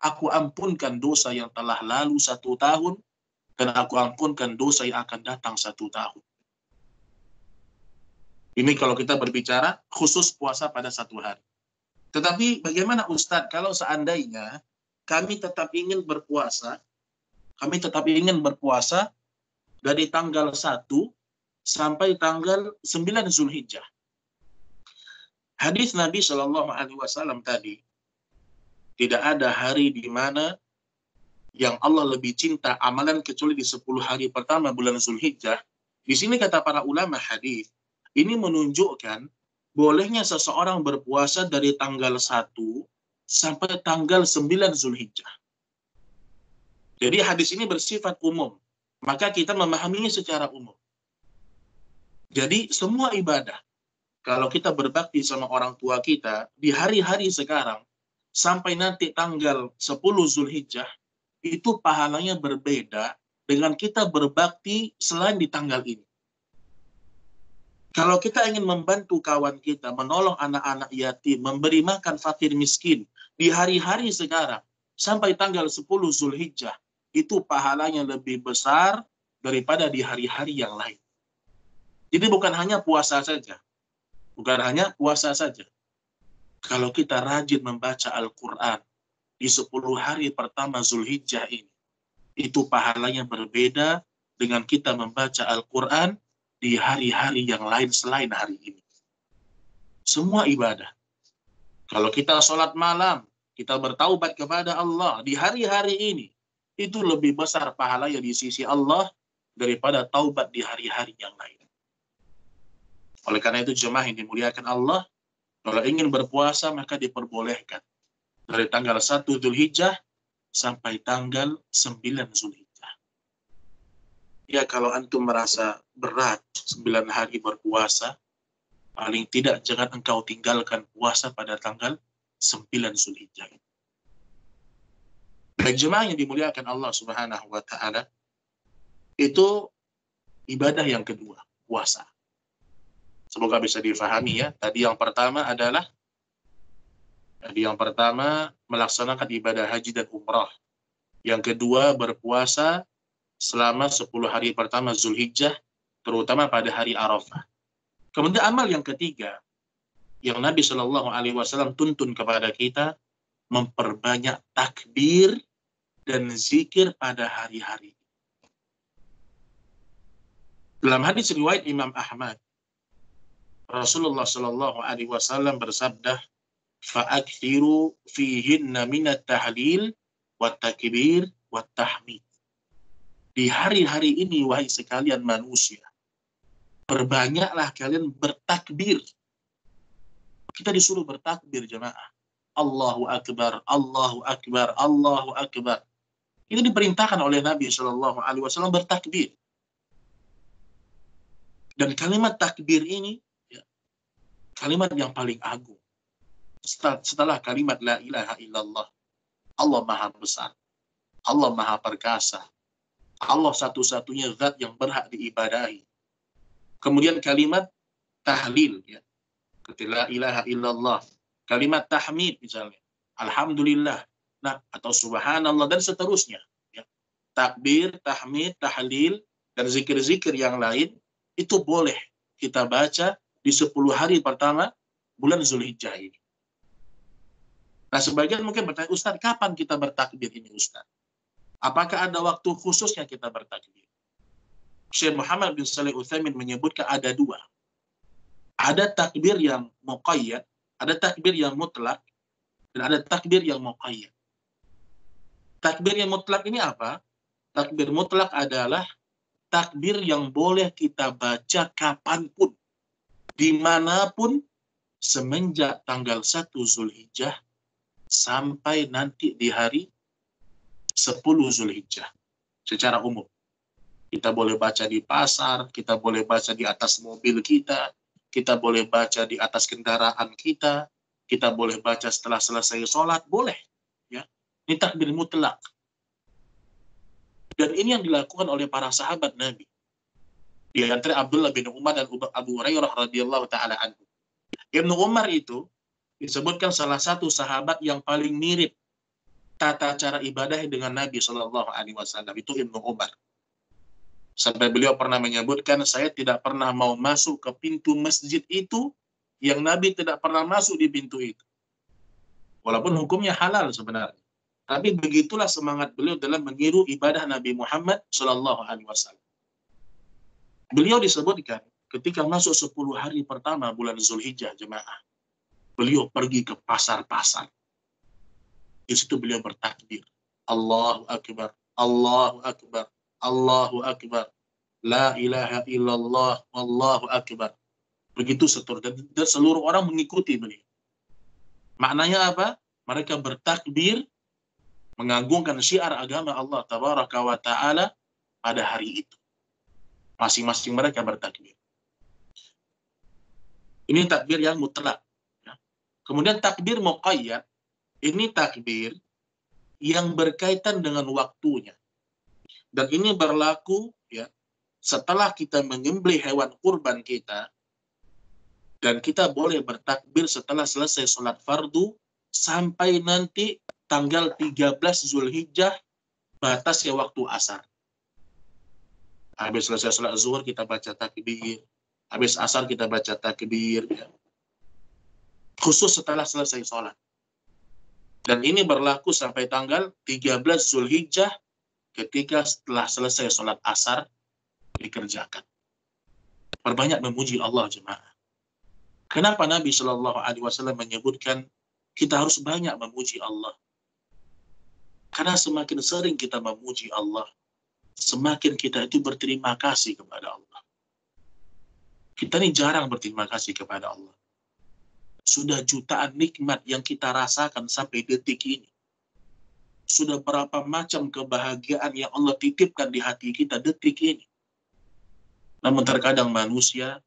aku ampunkan dosa yang telah lalu 1 tahun, dan aku ampunkan dosa yang akan datang 1 tahun. Ini kalau kita berbicara khusus puasa pada 1 hari. Tetapi bagaimana Ustadz kalau seandainya kami tetap ingin berpuasa dari tanggal 1 sampai tanggal 9 Zulhijjah. Hadis Nabi Shallallahu Alaihi Wasallam tadi, tidak ada hari di mana yang Allah lebih cinta amalan kecuali di 10 hari pertama bulan Zulhijjah. Di sini kata para ulama hadis, ini menunjukkan bolehnya seseorang berpuasa dari tanggal 1 sampai tanggal 9 Zulhijjah. Jadi hadis ini bersifat umum, maka kita memahaminya secara umum. Jadi semua ibadah, kalau kita berbakti sama orang tua kita di hari-hari sekarang sampai nanti tanggal 10 Zulhijjah, itu pahalanya berbeda dengan kita berbakti selain di tanggal ini. Kalau kita ingin membantu kawan kita, menolong anak-anak yatim, memberi makan fakir miskin di hari-hari sekarang sampai tanggal 10 Zulhijjah, itu pahalanya lebih besar daripada di hari-hari yang lain. Jadi bukan hanya puasa saja. Kalau kita rajin membaca Al-Quran di 10 hari pertama Zulhijjah ini, itu pahalanya berbeda dengan kita membaca Al-Quran di hari-hari yang lain selain hari ini. Semua ibadah. Kalau kita sholat malam, kita bertaubat kepada Allah di hari-hari ini, itu lebih besar pahalanya di sisi Allah daripada taubat di hari-hari yang lain. Oleh karena itu jemaah yang dimuliakan Allah, kalau ingin berpuasa maka diperbolehkan dari tanggal 1 Zulhijjah sampai tanggal 9 Zulhijjah. Ya kalau antum merasa berat 9 hari berpuasa, paling tidak jangan engkau tinggalkan puasa pada tanggal 9 Zulhijjah. Dan jemaah yang dimuliakan Allah Subhanahu wa taala, itu ibadah yang kedua, puasa. Semoga bisa difahami ya. Tadi yang pertama melaksanakan ibadah haji dan umrah. Yang kedua berpuasa selama 10 hari pertama Zulhijjah, terutama pada hari Arafah. Kemudian amal yang ketiga yang Nabi Shallallahu Alaihi Wasallam tuntun kepada kita, memperbanyak takbir dan zikir pada hari-hari. Dalam hadis riwayat Imam Ahmad, Rasulullah Shallallahu Alaihi Wasallam bersabda, "Fa'akthiru fihinna minat tahlil, wat takbir, wat tahmid." Di hari-hari ini, wahai sekalian manusia, perbanyaklah kalian bertakbir. Kita disuruh bertakbir jemaah. Allahu Akbar, Allahu Akbar, Allahu Akbar. Ini diperintahkan oleh Nabi Shallallahu Alaihi Wasallam bertakbir. Dan kalimat takbir ini kalimat yang paling agung. Setelah kalimat la ilaha illallah, Allah maha besar, Allah maha perkasa, Allah satu-satunya zat yang berhak diibadahi. Kemudian kalimat tahlil, ya, la ilaha illallah. Kalimat tahmid misalnya, alhamdulillah, nah, atau subhanallah, dan seterusnya. Ya. Takbir, tahmid, tahlil, dan zikir-zikir yang lain, itu boleh kita baca di 10 hari pertama bulan Zulhijjah ini. Nah, sebagian mungkin bertanya, Ustaz, kapan kita bertakbir ini, Ustaz? Apakah ada waktu khususnya kita bertakbir? Syekh Muhammad bin Shalih Utsaimin menyebutkan ada dua. Ada takbir yang muqayyad, ada takbir yang mutlak, dan ada takbir yang muqayyad. Takbir yang mutlak ini apa? Takbir mutlak adalah takbir yang boleh kita baca kapanpun, dimanapun, semenjak tanggal 1 Zulhijjah sampai nanti di hari 10 Zulhijjah. Secara umum. Kita boleh baca di pasar, kita boleh baca di atas mobil kita boleh baca di atas kendaraan kita boleh baca setelah selesai sholat, boleh. Ya. Ini takbir mutlak. Dan ini yang dilakukan oleh para sahabat Nabi. Di antara Abdullah bin Umar dan Abu Hurairah radhiyallahu taala anhu. Ibnu Umar itu disebutkan salah satu sahabat yang paling mirip tata cara ibadah dengan Nabi Shallallahu Alaihi Wasallam, itu Ibnu Umar. Sampai beliau pernah menyebutkan, saya tidak pernah mau masuk ke pintu masjid itu yang Nabi tidak pernah masuk di pintu itu. Walaupun hukumnya halal sebenarnya. Tapi begitulah semangat beliau dalam meniru ibadah Nabi Muhammad Shallallahu Alaihi Wasallam. Beliau disebutkan ketika masuk 10 hari pertama bulan Zulhijjah jemaah, beliau pergi ke pasar-pasar. Di situ beliau bertakbir, Allahu Akbar, Allahu Akbar, Allahu Akbar, la ilaha illallah, Allahu Akbar. Begitu seterusnya, dan seluruh orang mengikuti beliau. Maknanya apa? Mereka bertakbir, mengagungkan syiar agama Allah Tabaraka wa Ta'ala pada hari itu. Masing-masing mereka bertakbir. Ini takbir yang mutlak. Ya. Kemudian takbir muqayyad, ini takbir yang berkaitan dengan waktunya. Dan ini berlaku ya setelah kita menyembelih hewan kurban kita, dan kita boleh bertakbir setelah selesai sholat fardu sampai nanti tanggal 13 Zulhijjah, batasnya waktu asar. Habis selesai sholat zuhur kita baca takbir, habis asar kita baca takbir, ya. Khusus setelah selesai sholat. Dan ini berlaku sampai tanggal 13 Zulhijjah, ketika setelah selesai sholat asar, dikerjakan. Perbanyak memuji Allah jemaah. Kenapa Nabi Shallallahu Alaihi Wasallam menyebutkan kita harus banyak memuji Allah? Karena semakin sering kita memuji Allah, semakin kita itu berterima kasih kepada Allah. Kita ini jarang berterima kasih kepada Allah. Sudah jutaan nikmat yang kita rasakan sampai detik ini. Sudah berapa macam kebahagiaan yang Allah titipkan di hati kita detik ini. Namun terkadang manusia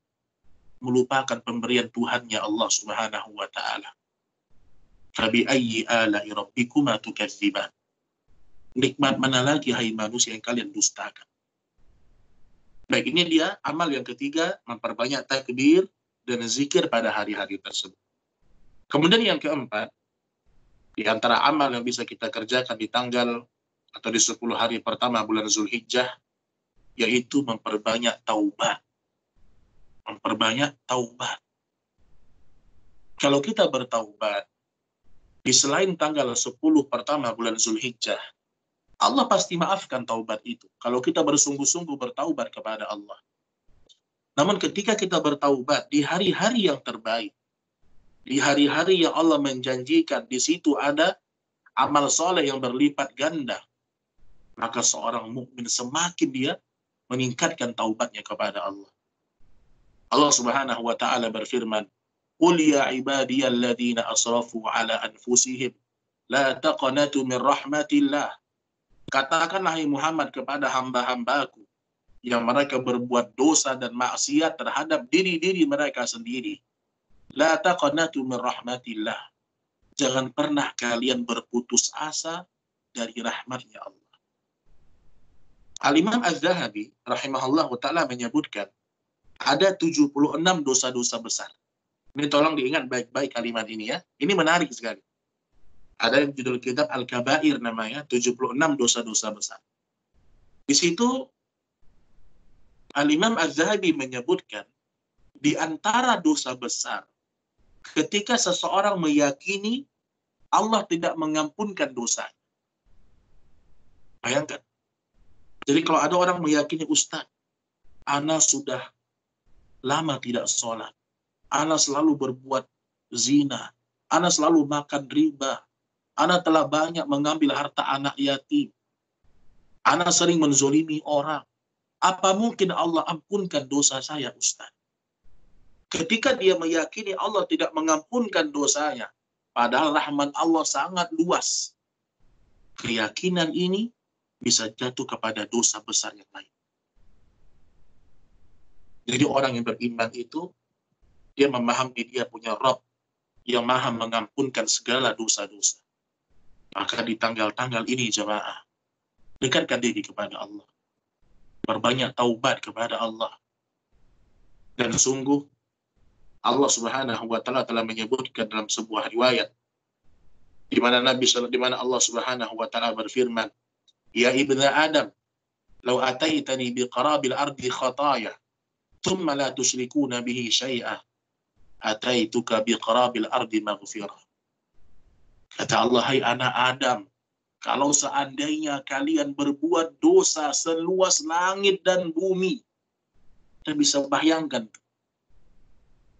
melupakan pemberian Tuhannya Allah Subhanahu wa taala. Fabi ayyi ala'i rabbikuma tukadziban. Nikmat mana lagi hai manusia yang kalian dustakan? Baik, ini dia amal yang ketiga, memperbanyak takbir dan zikir pada hari-hari tersebut. Kemudian yang keempat, di antara amal yang bisa kita kerjakan di tanggal atau di 10 hari pertama bulan Zulhijjah, yaitu memperbanyak taubat. Memperbanyak taubat. Kalau kita bertaubat, di selain tanggal 10 pertama bulan Zulhijjah, Allah pasti maafkan taubat itu. Kalau kita bersungguh-sungguh bertaubat kepada Allah. Namun ketika kita bertaubat di hari-hari yang terbaik, di hari-hari yang Allah menjanjikan, di situ ada amal soleh yang berlipat ganda, maka seorang mukmin semakin dia meningkatkan taubatnya kepada Allah. Allah Subhanahu wa taala berfirman, "Qul ya ibadiyalladzina asrafu ala anfusihim la taqnatu min rahmatillah." Katakanlah hai Muhammad kepada hamba-hambaku yang mereka berbuat dosa dan maksiat terhadap diri-diri mereka sendiri. La taqnatu min rahmatillah. Jangan pernah kalian berputus asa dari rahmatnya Allah. Al-Imam Az-Zahabi rahimahullah ta'ala menyebutkan ada 76 dosa-dosa besar. Ini tolong diingat baik-baik kalimat ini ya. Ini menarik sekali. Ada yang judul kitab Al-Kabair namanya, 76 dosa-dosa besar. Di situ Al-Imam Az-Zahabi menyebutkan di antara dosa besar ketika seseorang meyakini Allah tidak mengampunkan dosa. Bayangkan. Jadi kalau ada orang meyakini, Ustaz, ana sudah lama tidak sholat, ana selalu berbuat zina, ana selalu makan riba, ana telah banyak mengambil harta anak yatim, ana sering menzolimi orang. Apa mungkin Allah ampunkan dosa saya, Ustaz? Ketika dia meyakini Allah tidak mengampunkan dosanya, padahal rahmat Allah sangat luas, keyakinan ini bisa jatuh kepada dosa besar yang lain. Jadi orang yang beriman itu, dia memahami dia punya Rabb yang maha mengampunkan segala dosa-dosa. Maka di tanggal-tanggal ini jemaah, dekatkan diri kepada Allah. Berbanyak taubat kepada Allah. Dan sungguh, Allah Subhanahu wa taala telah menyebutkan dalam sebuah riwayat di mana Allah Subhanahu wa taala berfirman, "Ya ibna Adam, law ataitani biqarabil ardi khataya, thumma la tusyrikuna bihi syai'ah, ataituka biqarabil ardi maghfirah." Kata Allah, hai anak Adam, kalau seandainya kalian berbuat dosa seluas langit dan bumi, kita bisa bayangkan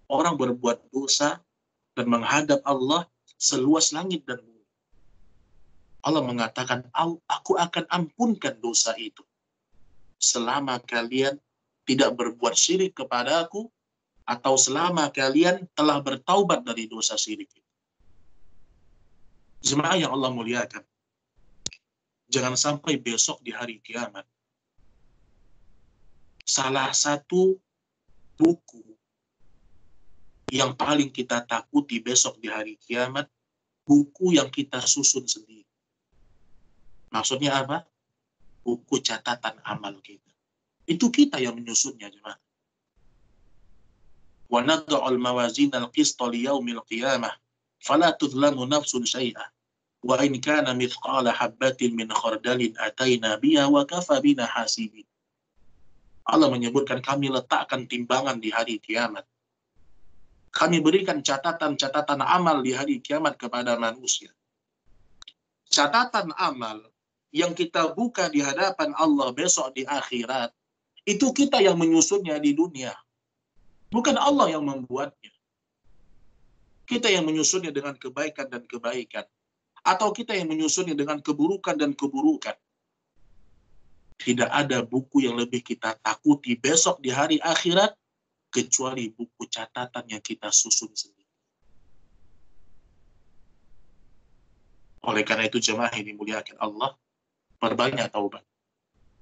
orang berbuat dosa dan menghadap Allah seluas langit dan bumi. Allah mengatakan, aku akan ampunkan dosa itu selama kalian tidak berbuat syirik kepada aku, atau selama kalian telah bertaubat dari dosa syirik itu. Jemaah yang Allah muliakan, jangan sampai besok di hari kiamat salah satu buku yang paling kita takuti besok di hari kiamat, buku yang kita susun sendiri. Maksudnya apa? Buku catatan amal kita. Itu kita yang menyusunnya, jemaah. Wa nad'ul mawazinal qista liyaumil qiyamah fala tudlamu nafsun syai'ah wa in kana mithqala habatin min khardalin ataina biha wa kafa bina hasibin. Allah menyebutkan kami letakkan timbangan di hari kiamat. Kami berikan catatan-catatan amal di hari kiamat kepada manusia. Catatan amal yang kita buka di hadapan Allah besok di akhirat Itu kita yang menyusunnya di dunia. Bukan Allah yang membuatnya. Kita yang menyusunnya dengan kebaikan dan kebaikan. Atau kita yang menyusunnya dengan keburukan dan keburukan. Tidak ada buku yang lebih kita takuti besok di hari akhirat kecuali buku catatan yang kita susun sendiri. Oleh karena itu jemaah yang dimuliakan Allah, perbanyak taubat,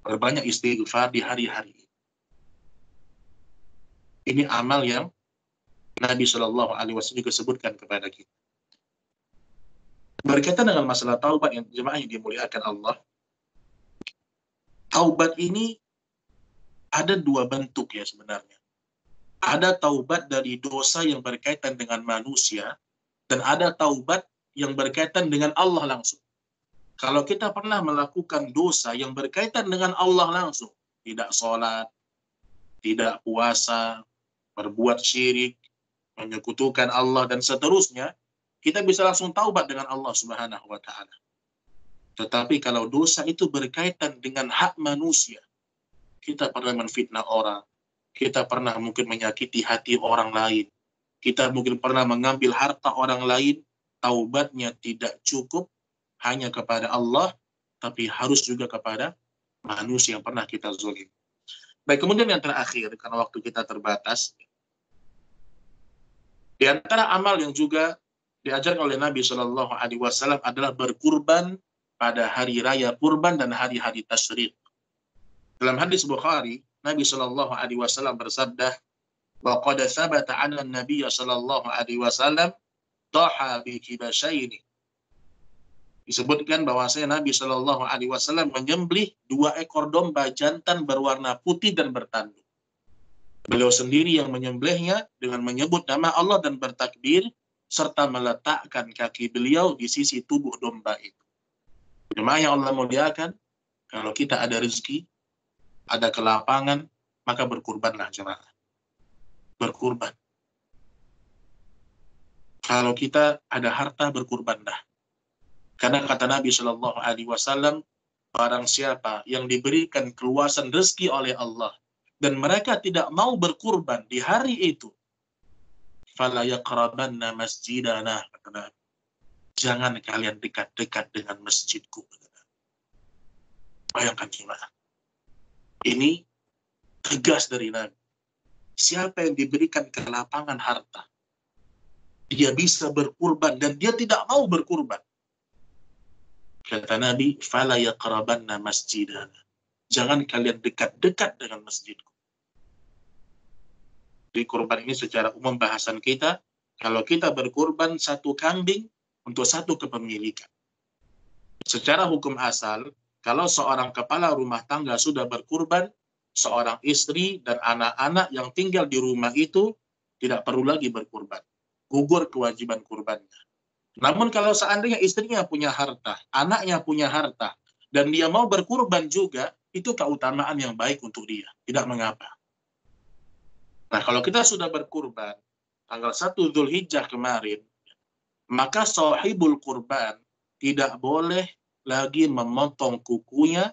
perbanyak istighfar di hari-hari ini. Ini amal yang Nabi Shallallahu Alaihi Wasallam juga sebutkan kepada kita. Berkaitan dengan masalah taubat yang jemaah yang dimuliakan Allah, taubat ini ada dua bentuk ya sebenarnya. Ada taubat dari dosa yang berkaitan dengan manusia, dan ada taubat yang berkaitan dengan Allah langsung. Kalau kita pernah melakukan dosa yang berkaitan dengan Allah langsung, tidak sholat, tidak puasa, berbuat syirik, menyekutukan Allah, dan seterusnya, kita bisa langsung taubat dengan Allah Subhanahu wa Ta'ala. Tetapi kalau dosa itu berkaitan dengan hak manusia, kita pernah menfitnah orang, kita pernah mungkin menyakiti hati orang lain, kita mungkin pernah mengambil harta orang lain, taubatnya tidak cukup hanya kepada Allah, tapi harus juga kepada manusia yang pernah kita zalim. Baik, kemudian yang terakhir, karena waktu kita terbatas, di antara amal yang juga diajarkan oleh Nabi Shallallahu Alaihi Wasallam adalah berkurban pada hari raya kurban dan hari-hari tasyrik. Dalam hadis Bukhari, Nabi Shallallahu Alaihi Wasallam bersabda, "Wa qad thabata 'anna an-nabiy Shallallahu Alaihi Wasallam dhaha bi kibashaini." Disebutkan bahwasanya Nabi Shallallahu Alaihi Wasallam menyembelih 2 ekor domba jantan berwarna putih dan bertanduk. Beliau sendiri yang menyembelihnya dengan menyebut nama Allah dan bertakbir, serta meletakkan kaki beliau di sisi tubuh domba itu. Jemaah yang Allah muliakan, kalau kita ada rezeki, ada kelapangan, maka berkurbanlah jemaah. Berkurban. Kalau kita ada harta, berkurbanlah. Karena kata Nabi Shallallahu Alaihi Wasallam, barang siapa yang diberikan keluasan rezeki oleh Allah dan mereka tidak mau berkurban di hari itu, fala yaqrabanna masjidana, kata Nabi. Jangan kalian dekat-dekat dengan masjidku. Bayangkan gimana. Ini tegas dari Nabi. Siapa yang diberikan kelapangan harta, dia bisa berkurban dan dia tidak mau berkurban. Kata Nabi, fala yaqrabanna masjidana. Jangan kalian dekat-dekat dengan masjidku. Di kurban ini secara umum bahasan kita, kalau kita berkurban 1 kambing untuk 1 kepemilikan. Secara hukum asal, kalau seorang kepala rumah tangga sudah berkurban, seorang istri dan anak-anak yang tinggal di rumah itu tidak perlu lagi berkurban. Gugur kewajiban kurbannya. Namun kalau seandainya istrinya punya harta, anaknya punya harta, dan dia mau berkurban juga, itu keutamaan yang baik untuk dia. Tidak mengapa. Nah, kalau kita sudah berkurban, tanggal 1 Dzulhijjah kemarin, maka sahibul kurban tidak boleh lagi memotong kukunya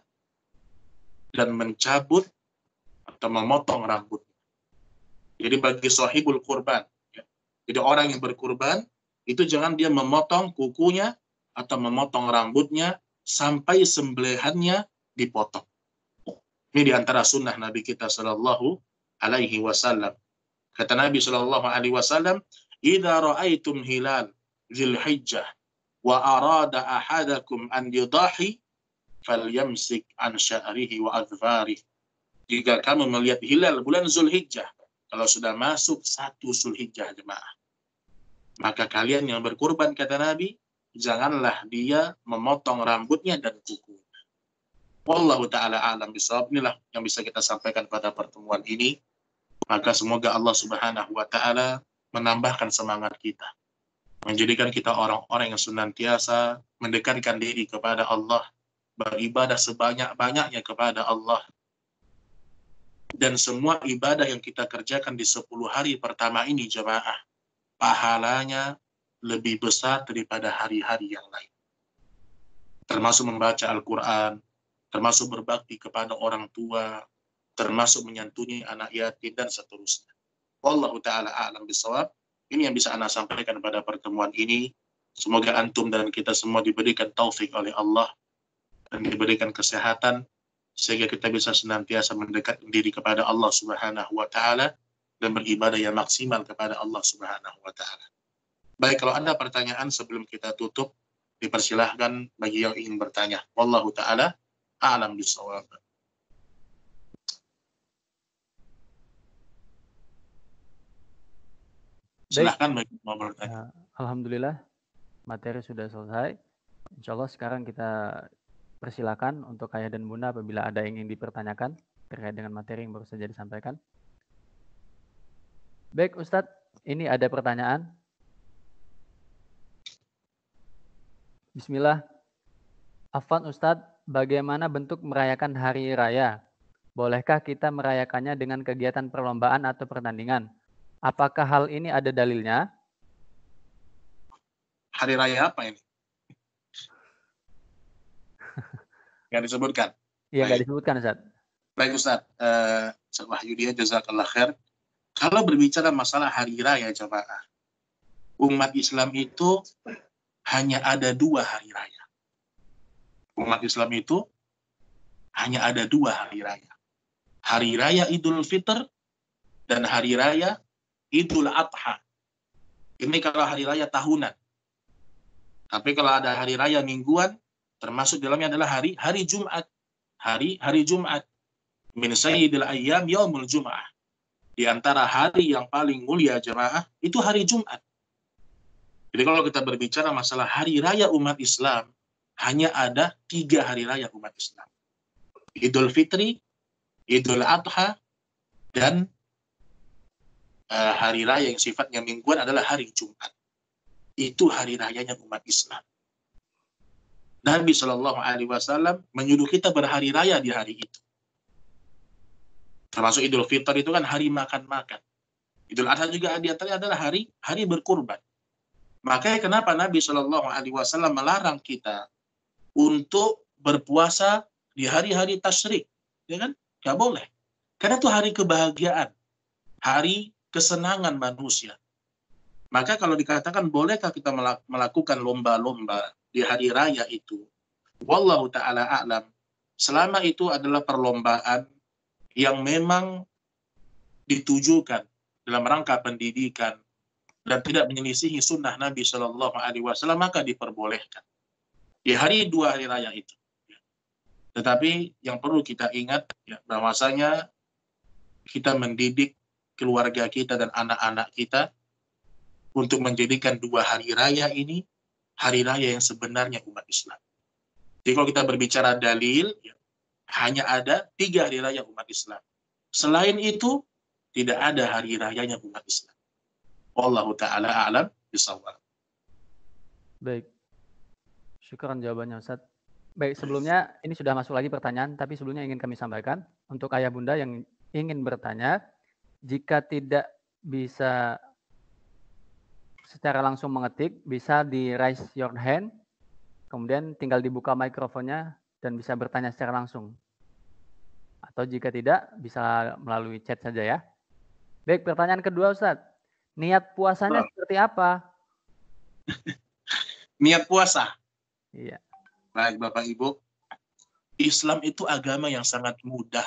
dan mencabut atau memotong rambut. Jadi bagi sahibul kurban, jadi orang yang berkurban, itu jangan dia memotong kukunya atau memotong rambutnya sampai sembelihannya dipotong. Ini diantara sunnah Nabi kita Sallallahu Alaihi Wasallam. Kata Nabi Sallallahu Alaihi Wasallam, "Idza ra'aitum hilal Dzulhijjah wa arada ahadakum an yudahi, falyamsik an sya'rihi wa adfarihi." Jika kamu melihat hilal bulan Dzulhijjah, kalau sudah masuk 1 Dzulhijjah jemaah, maka kalian yang berkurban, kata Nabi, janganlah dia memotong rambutnya dan kukunya. Wallahu ta'ala a'lam bishawab. Inilah yang bisa kita sampaikan pada pertemuan ini. Maka semoga Allah Subhanahu wa ta'ala menambahkan semangat kita, menjadikan kita orang-orang yang senantiasa mendekatkan diri kepada Allah, beribadah sebanyak-banyaknya kepada Allah. Dan semua ibadah yang kita kerjakan di 10 hari pertama ini jemaah, pahalanya lebih besar daripada hari-hari yang lain. Termasuk membaca Al-Quran, termasuk berbakti kepada orang tua, termasuk menyantuni anak yatim dan seterusnya. Wallahu taala a'lam bishawab. Ini yang bisa Ana sampaikan pada pertemuan ini. Semoga antum dan kita semua diberikan taufik oleh Allah dan diberikan kesehatan sehingga kita bisa senantiasa mendekatkan diri kepada Allah Subhanahu wa taala dan beribadah yang maksimal kepada Allah Subhanahu wa taala. Baik, kalau ada pertanyaan sebelum kita tutup, dipersilahkan bagi yang ingin bertanya. Wallahu taala a'lam bishawab. Silahkan bagi yang mau bertanya. Alhamdulillah, materi sudah selesai. Insya Allah sekarang kita persilakan untuk ayah dan bunda apabila ada yang ingin dipertanyakan terkait dengan materi yang baru saja disampaikan. Baik Ustadz, ini ada pertanyaan. Bismillah. Afwan Ustadz, bagaimana bentuk merayakan hari raya? Bolehkah kita merayakannya dengan kegiatan perlombaan atau pertandingan? Apakah hal ini ada dalilnya? Hari raya apa ini? Yang disebutkan? Iya, nggak disebutkan Ustadz. Baik Ustadz, Ustadz Wahyudi, jazakallah khair. Kalau berbicara masalah hari raya jamaah, umat Islam itu hanya ada 2 hari raya. Umat Islam itu hanya ada 2 hari raya. Hari raya Idul Fitr dan hari raya Idul Adha. Ini kalau hari raya tahunan. Tapi kalau ada hari raya mingguan, termasuk dalamnya adalah hari Jumat. Hari Jumat. Min sayyidil ayyam yaumul Jum'ah. Di antara hari yang paling mulia jemaah itu hari Jumat. Jadi kalau kita berbicara masalah hari raya umat Islam, hanya ada 3 hari raya umat Islam. Idul Fitri, Idul Adha, dan hari raya yang sifatnya mingguan adalah hari Jumat. Itu hari rayanya umat Islam. Nabi Shallallahu Alaihi Wasallam menyuruh kita berhari raya di hari itu. Termasuk Idul Fitr itu kan hari makan-makan. Idul Adha juga di antaranya adalah hari berkurban. Makanya kenapa Nabi Shallallahu Alaihi Wasallam melarang kita untuk berpuasa di hari-hari tasyrik, ya kan? Gak boleh. Karena itu hari kebahagiaan, hari kesenangan manusia. Maka kalau dikatakan bolehkah kita melakukan lomba-lomba di hari raya itu, wallahu ta'ala a'lam, selama itu adalah perlombaan yang memang ditujukan dalam rangka pendidikan dan tidak menyelisihi sunnah Nabi Shallallahu Alaihi Wasallam, maka diperbolehkan di hari 2 hari raya itu. Tetapi yang perlu kita ingat bahwasanya kita mendidik keluarga kita dan anak-anak kita untuk menjadikan 2 hari raya ini hari raya yang sebenarnya umat Islam. Jadi kalau kita berbicara dalil, hanya ada 3 hari raya umat Islam. Selain itu, tidak ada hari rayanya umat Islam. Wallahu ta'ala a'lam bishawab. Baik. Syukran jawabannya Ustaz. Baik, sebelumnya ini sudah masuk lagi pertanyaan, tapi sebelumnya ingin kami sampaikan untuk ayah bunda yang ingin bertanya, jika tidak bisa secara langsung mengetik, bisa di raise your hand, kemudian tinggal dibuka mikrofonnya dan bisa bertanya secara langsung. Atau jika tidak, bisa melalui chat saja ya. Baik, pertanyaan kedua Ustaz. Niat puasanya seperti apa? Niat puasa? Iya. Baik Bapak Ibu, Islam itu agama yang sangat mudah.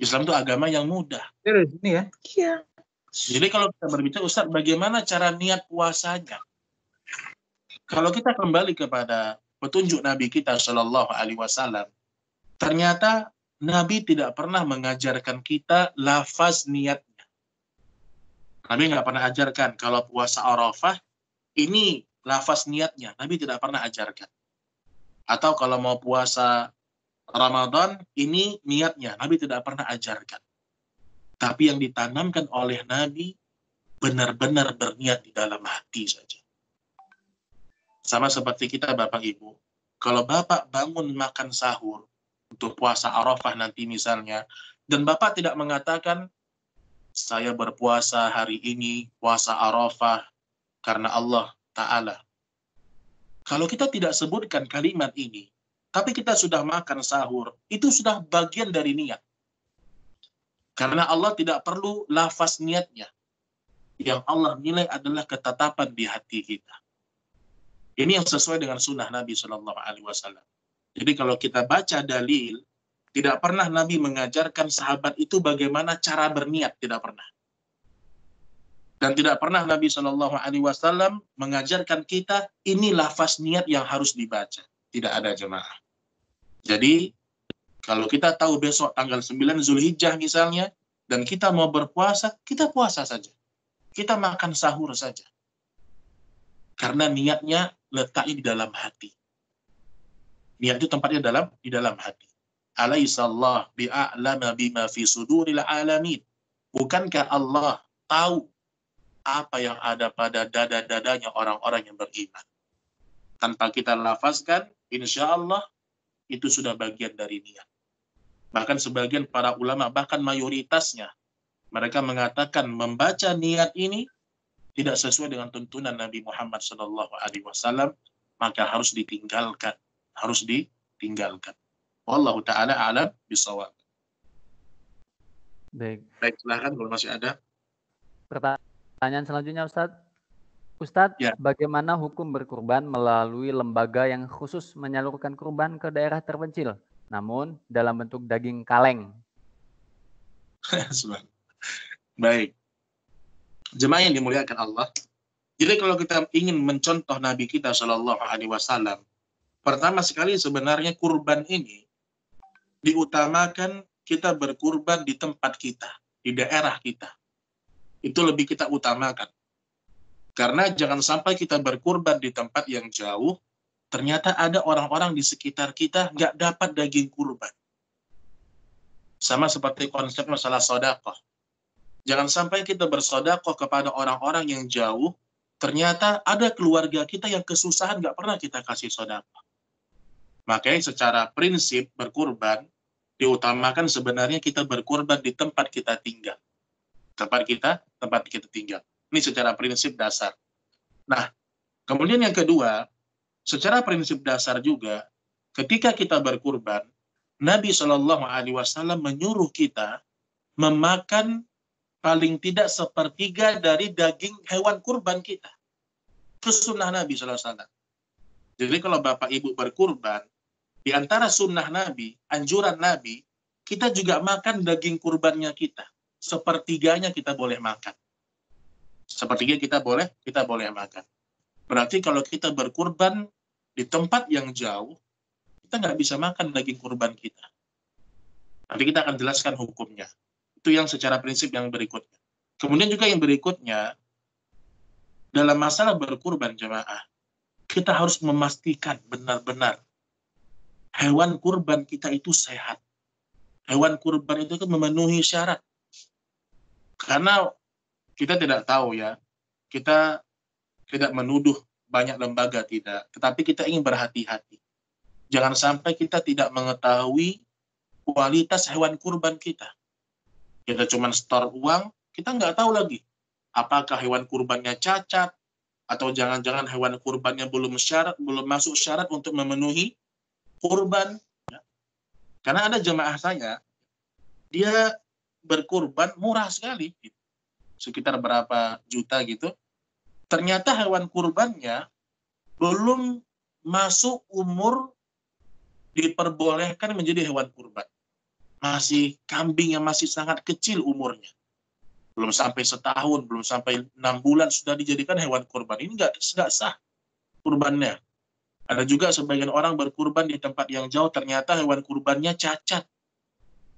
Islam itu agama yang mudah. Ini ya? Iya. Jadi kalau kita berbicara, Ustaz, bagaimana cara niat puasanya? Kalau kita kembali kepada petunjuk Nabi kita Shallallahu Alaihi Wasallam, ternyata Nabi tidak pernah mengajarkan kita lafaz niatnya. Nabi nggak pernah ajarkan kalau puasa Arafah ini lafaz niatnya. Nabi tidak pernah ajarkan. Atau kalau mau puasa Ramadan ini niatnya. Nabi tidak pernah ajarkan. Tapi yang ditanamkan oleh Nabi benar-benar berniat di dalam hati saja. Sama seperti kita Bapak Ibu. Kalau Bapak bangun makan sahur untuk puasa Arafah nanti misalnya, dan Bapak tidak mengatakan, saya berpuasa hari ini, puasa Arafah, karena Allah Ta'ala. Kalau kita tidak sebutkan kalimat ini, tapi kita sudah makan sahur, itu sudah bagian dari niat. Karena Allah tidak perlu lafaz niatnya. Yang Allah nilai adalah ketetapan di hati kita. Ini yang sesuai dengan sunnah Nabi Shallallahu Alaihi Wasallam. Jadi kalau kita baca dalil, tidak pernah Nabi mengajarkan sahabat itu bagaimana cara berniat, tidak pernah. Dan tidak pernah Nabi Shallallahu Alaihi Wasallam mengajarkan kita ini lafaz niat yang harus dibaca. Tidak ada jemaah. Jadi kalau kita tahu besok tanggal 9 Zulhijjah misalnya, dan kita mau berpuasa, kita puasa saja. Kita makan sahur saja. Karena niatnya letaknya di dalam hati. Niat itu tempatnya di dalam hati. Alaihissallah bi'a'lama bima fi suduril alamin. Bukankah Allah tahu apa yang ada pada dada-dadanya orang-orang yang beriman? Tanpa kita lafazkan, insya Allah itu sudah bagian dari niat. Bahkan sebagian para ulama, bahkan mayoritasnya, mereka mengatakan membaca niat ini tidak sesuai dengan tuntunan Nabi Muhammad SAW, maka harus ditinggalkan. Wallahu ta'ala a'lam bishawab. Baik, silakan kalau masih ada. Pertanyaan selanjutnya, Ustadz. Ustadz, Ya. Bagaimana hukum berkurban melalui lembaga yang khusus menyalurkan kurban ke daerah terpencil, namun dalam bentuk daging kaleng? Baik. Jemaah yang dimuliakan Allah. Jadi kalau kita ingin mencontoh Nabi kita Shallallahu Alaihi Wasallam, pertama sekali sebenarnya kurban ini diutamakan kita berkurban di tempat kita, di daerah kita. Itu lebih kita utamakan. Karena jangan sampai kita berkurban di tempat yang jauh, ternyata ada orang-orang di sekitar kita nggak dapat daging kurban. Sama seperti konsep masalah sedekah. Jangan sampai kita bersedekah kepada orang-orang yang jauh, ternyata ada keluarga kita yang kesusahan nggak pernah kita kasih sedekah. Makanya secara prinsip berkurban, diutamakan sebenarnya kita berkurban di tempat kita tinggal. Tempat kita tinggal. Ini secara prinsip dasar. Nah, kemudian yang kedua, secara prinsip dasar juga, ketika kita berkurban, Nabi Shallallahu Alaihi Wasallam menyuruh kita memakan paling tidak sepertiga dari daging hewan kurban kita. Itu sunnah Nabi SAW. Jadi kalau Bapak Ibu berkurban, di antara sunnah Nabi, anjuran Nabi, kita juga makan daging kurbannya kita. Sepertiganya kita boleh makan. Sepertiga kita boleh makan. Berarti kalau kita berkurban di tempat yang jauh, kita nggak bisa makan daging kurban kita. Nanti kita akan jelaskan hukumnya. Itu yang secara prinsip yang berikutnya. Kemudian juga yang berikutnya, dalam masalah berkurban jemaah, kita harus memastikan benar-benar hewan kurban kita itu sehat. Hewan kurban itu kan memenuhi syarat. Karena kita tidak tahu ya, kita tidak menuduh banyak lembaga, tidak. Tetapi kita ingin berhati-hati. Jangan sampai kita tidak mengetahui kualitas hewan kurban kita. Kita cuma store uang, kita nggak tahu lagi apakah hewan kurbannya cacat, atau jangan-jangan hewan kurbannya belum masuk syarat untuk memenuhi kurban. Karena ada jemaah saya, dia berkurban murah sekali, sekitar berapa juta gitu. Ternyata hewan kurbannya belum masuk umur diperbolehkan menjadi hewan kurban. Masih kambing yang masih sangat kecil umurnya. Belum sampai setahun, belum sampai 6 bulan sudah dijadikan hewan kurban. Ini nggak sah kurbannya. Ada juga sebagian orang berkurban di tempat yang jauh, ternyata hewan kurbannya cacat.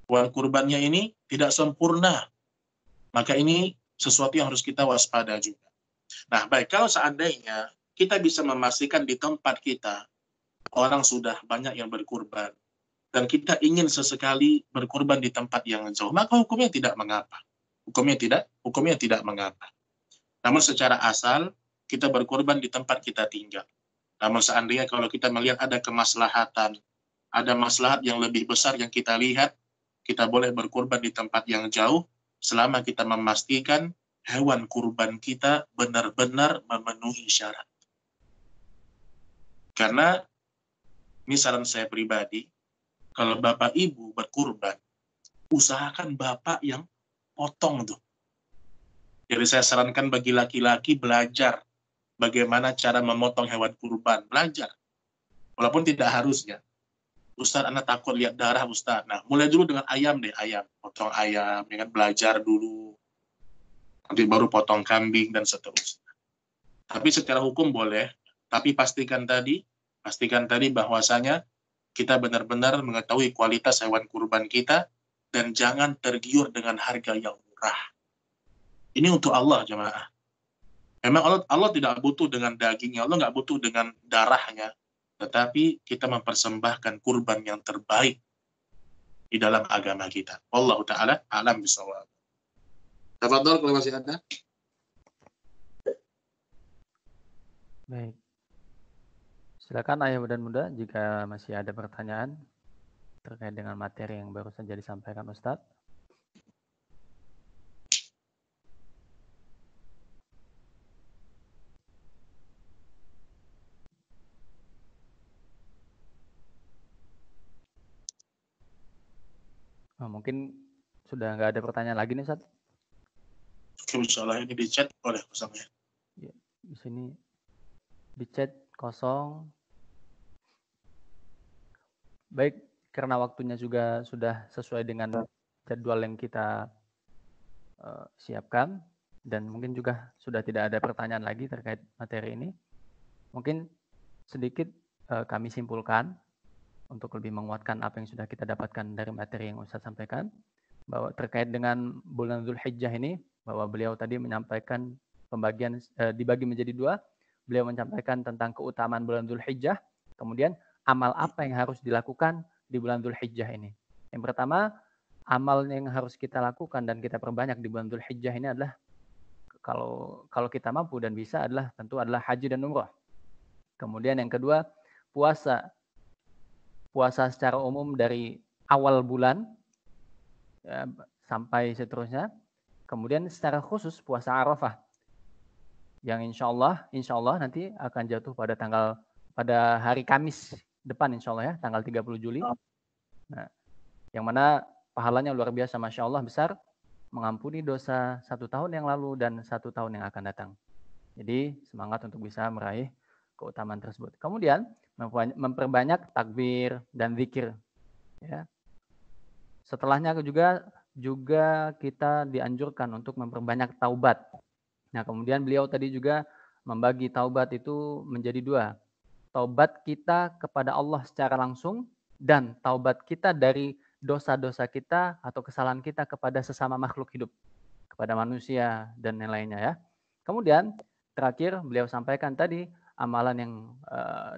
Hewan kurbannya ini tidak sempurna. Maka ini sesuatu yang harus kita waspada juga. Nah, baik, kalau seandainya kita bisa memastikan di tempat kita, orang sudah banyak yang berkurban, dan kita ingin sesekali berkurban di tempat yang jauh, maka hukumnya tidak mengapa. Hukumnya tidak mengapa. Namun secara asal, kita berkurban di tempat kita tinggal. Namun seandainya kalau kita melihat ada kemaslahatan, ada maslahat yang lebih besar yang kita lihat, kita boleh berkurban di tempat yang jauh, selama kita memastikan hewan kurban kita benar-benar memenuhi syarat. Karena, ini saran saya pribadi, kalau Bapak Ibu berkurban, usahakan Bapak yang potong tuh. Jadi saya sarankan bagi laki-laki belajar bagaimana cara memotong hewan kurban. Belajar. Walaupun tidak harus ya. Ustaz, anak takut lihat darah Ustaz. Nah, mulai dulu dengan ayam deh, ayam. Potong ayam, dengan belajar dulu. Nanti baru potong kambing dan seterusnya. Tapi secara hukum boleh. Tapi pastikan tadi bahwasanya kita benar-benar mengetahui kualitas hewan kurban kita dan jangan tergiur dengan harga yang murah. Ini untuk Allah, jemaah. Memang Allah tidak butuh dengan dagingnya, Allah nggak butuh dengan darahnya, tetapi kita mempersembahkan kurban yang terbaik di dalam agama kita. Wallahu ta'ala a'lam bishawab. Tafadhol kalau masih ada. Baik. Silakan ayah dan bunda jika masih ada pertanyaan terkait dengan materi yang baru saja disampaikan Ustadz. Oh, mungkin sudah nggak ada pertanyaan lagi nih, Ustadz. Oke, insyaallah ini di chat oleh kosongnya. Ya, di sini di chat kosong. Baik, karena waktunya juga sudah sesuai dengan jadwal yang kita siapkan dan mungkin juga sudah tidak ada pertanyaan lagi terkait materi ini. Mungkin sedikit kami simpulkan untuk lebih menguatkan apa yang sudah kita dapatkan dari materi yang Ustadz sampaikan, bahwa terkait dengan bulan Dzulhijjah ini, bahwa beliau tadi menyampaikan pembagian dibagi menjadi dua. Beliau menyampaikan tentang keutamaan bulan Dzulhijjah, kemudian amal apa yang harus dilakukan di bulan Dzulhijjah ini. Yang pertama, amal yang harus kita lakukan dan kita perbanyak di bulan Dzulhijjah ini adalah kalau kita mampu dan bisa tentu adalah haji dan umrah. Kemudian yang kedua, puasa secara umum dari awal bulan ya, sampai seterusnya. Kemudian secara khusus puasa Arafah yang insya Allah nanti akan jatuh pada hari Kamis depan insya Allah ya, tanggal 30 Juli. Nah, yang mana pahalanya luar biasa, Masya Allah besar, mengampuni dosa 1 tahun yang lalu dan 1 tahun yang akan datang. Jadi semangat untuk bisa meraih keutamaan tersebut. Kemudian memperbanyak takbir dan zikir. Ya. Setelahnya juga kita dianjurkan untuk memperbanyak taubat. Nah, kemudian beliau tadi juga membagi taubat itu menjadi 2. Taubat kita kepada Allah secara langsung dan taubat kita dari dosa-dosa kita atau kesalahan kita kepada sesama makhluk hidup, kepada manusia dan yang lainnya ya. Kemudian terakhir beliau sampaikan tadi amalan yang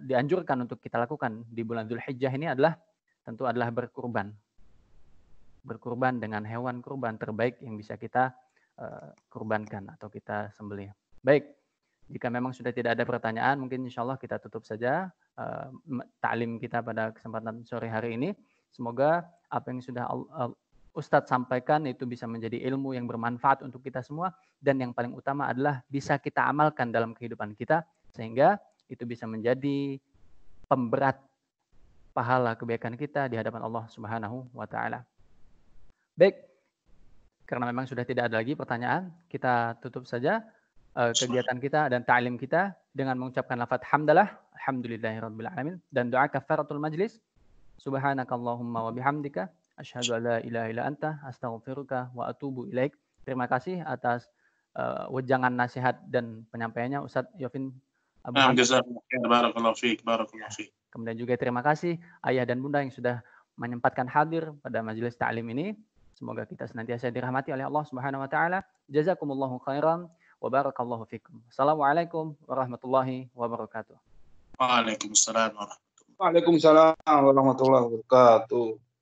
dianjurkan untuk kita lakukan di bulan Dzulhijjah ini tentu adalah berkurban. Berkurban dengan hewan kurban terbaik yang bisa kita kurbankan atau kita sembelih. Baik, jika memang sudah tidak ada pertanyaan, mungkin insya Allah kita tutup saja ta'lim kita pada kesempatan sore hari ini. Semoga apa yang sudah Ustadz sampaikan itu bisa menjadi ilmu yang bermanfaat untuk kita semua, dan yang paling utama adalah bisa kita amalkan dalam kehidupan kita, sehingga itu bisa menjadi pemberat pahala kebaikan kita di hadapan Allah Subhanahu wa Ta'ala. Baik, karena memang sudah tidak ada lagi pertanyaan, kita tutup saja kegiatan kita dan ta'lim kita dengan mengucapkan lafaz hamdalah, alhamdulillahirabbil alamin, dan doa kafaratul majlis. Subhanakallahumma wa bihamdika asyhadu an la ilaha illa anta astaghfiruka wa atubu ilaik. Terima kasih atas wejangan nasihat dan penyampaiannya Ustadz Yofin Abu Hamid. Barakallahu fiik. Kemudian juga terima kasih ayah dan bunda yang sudah menyempatkan hadir pada majelis ta'lim ini. Semoga kita senantiasa dirahmati oleh Allah Subhanahu wa taala. Jazakumullahu khairan wa barakallahu fikum. Assalamualaikum warahmatullahi wabarakatuh. Waalaikumsalam warahmatullahi wabarakatuh. Waalaikumsalam warahmatullahi wabarakatuh.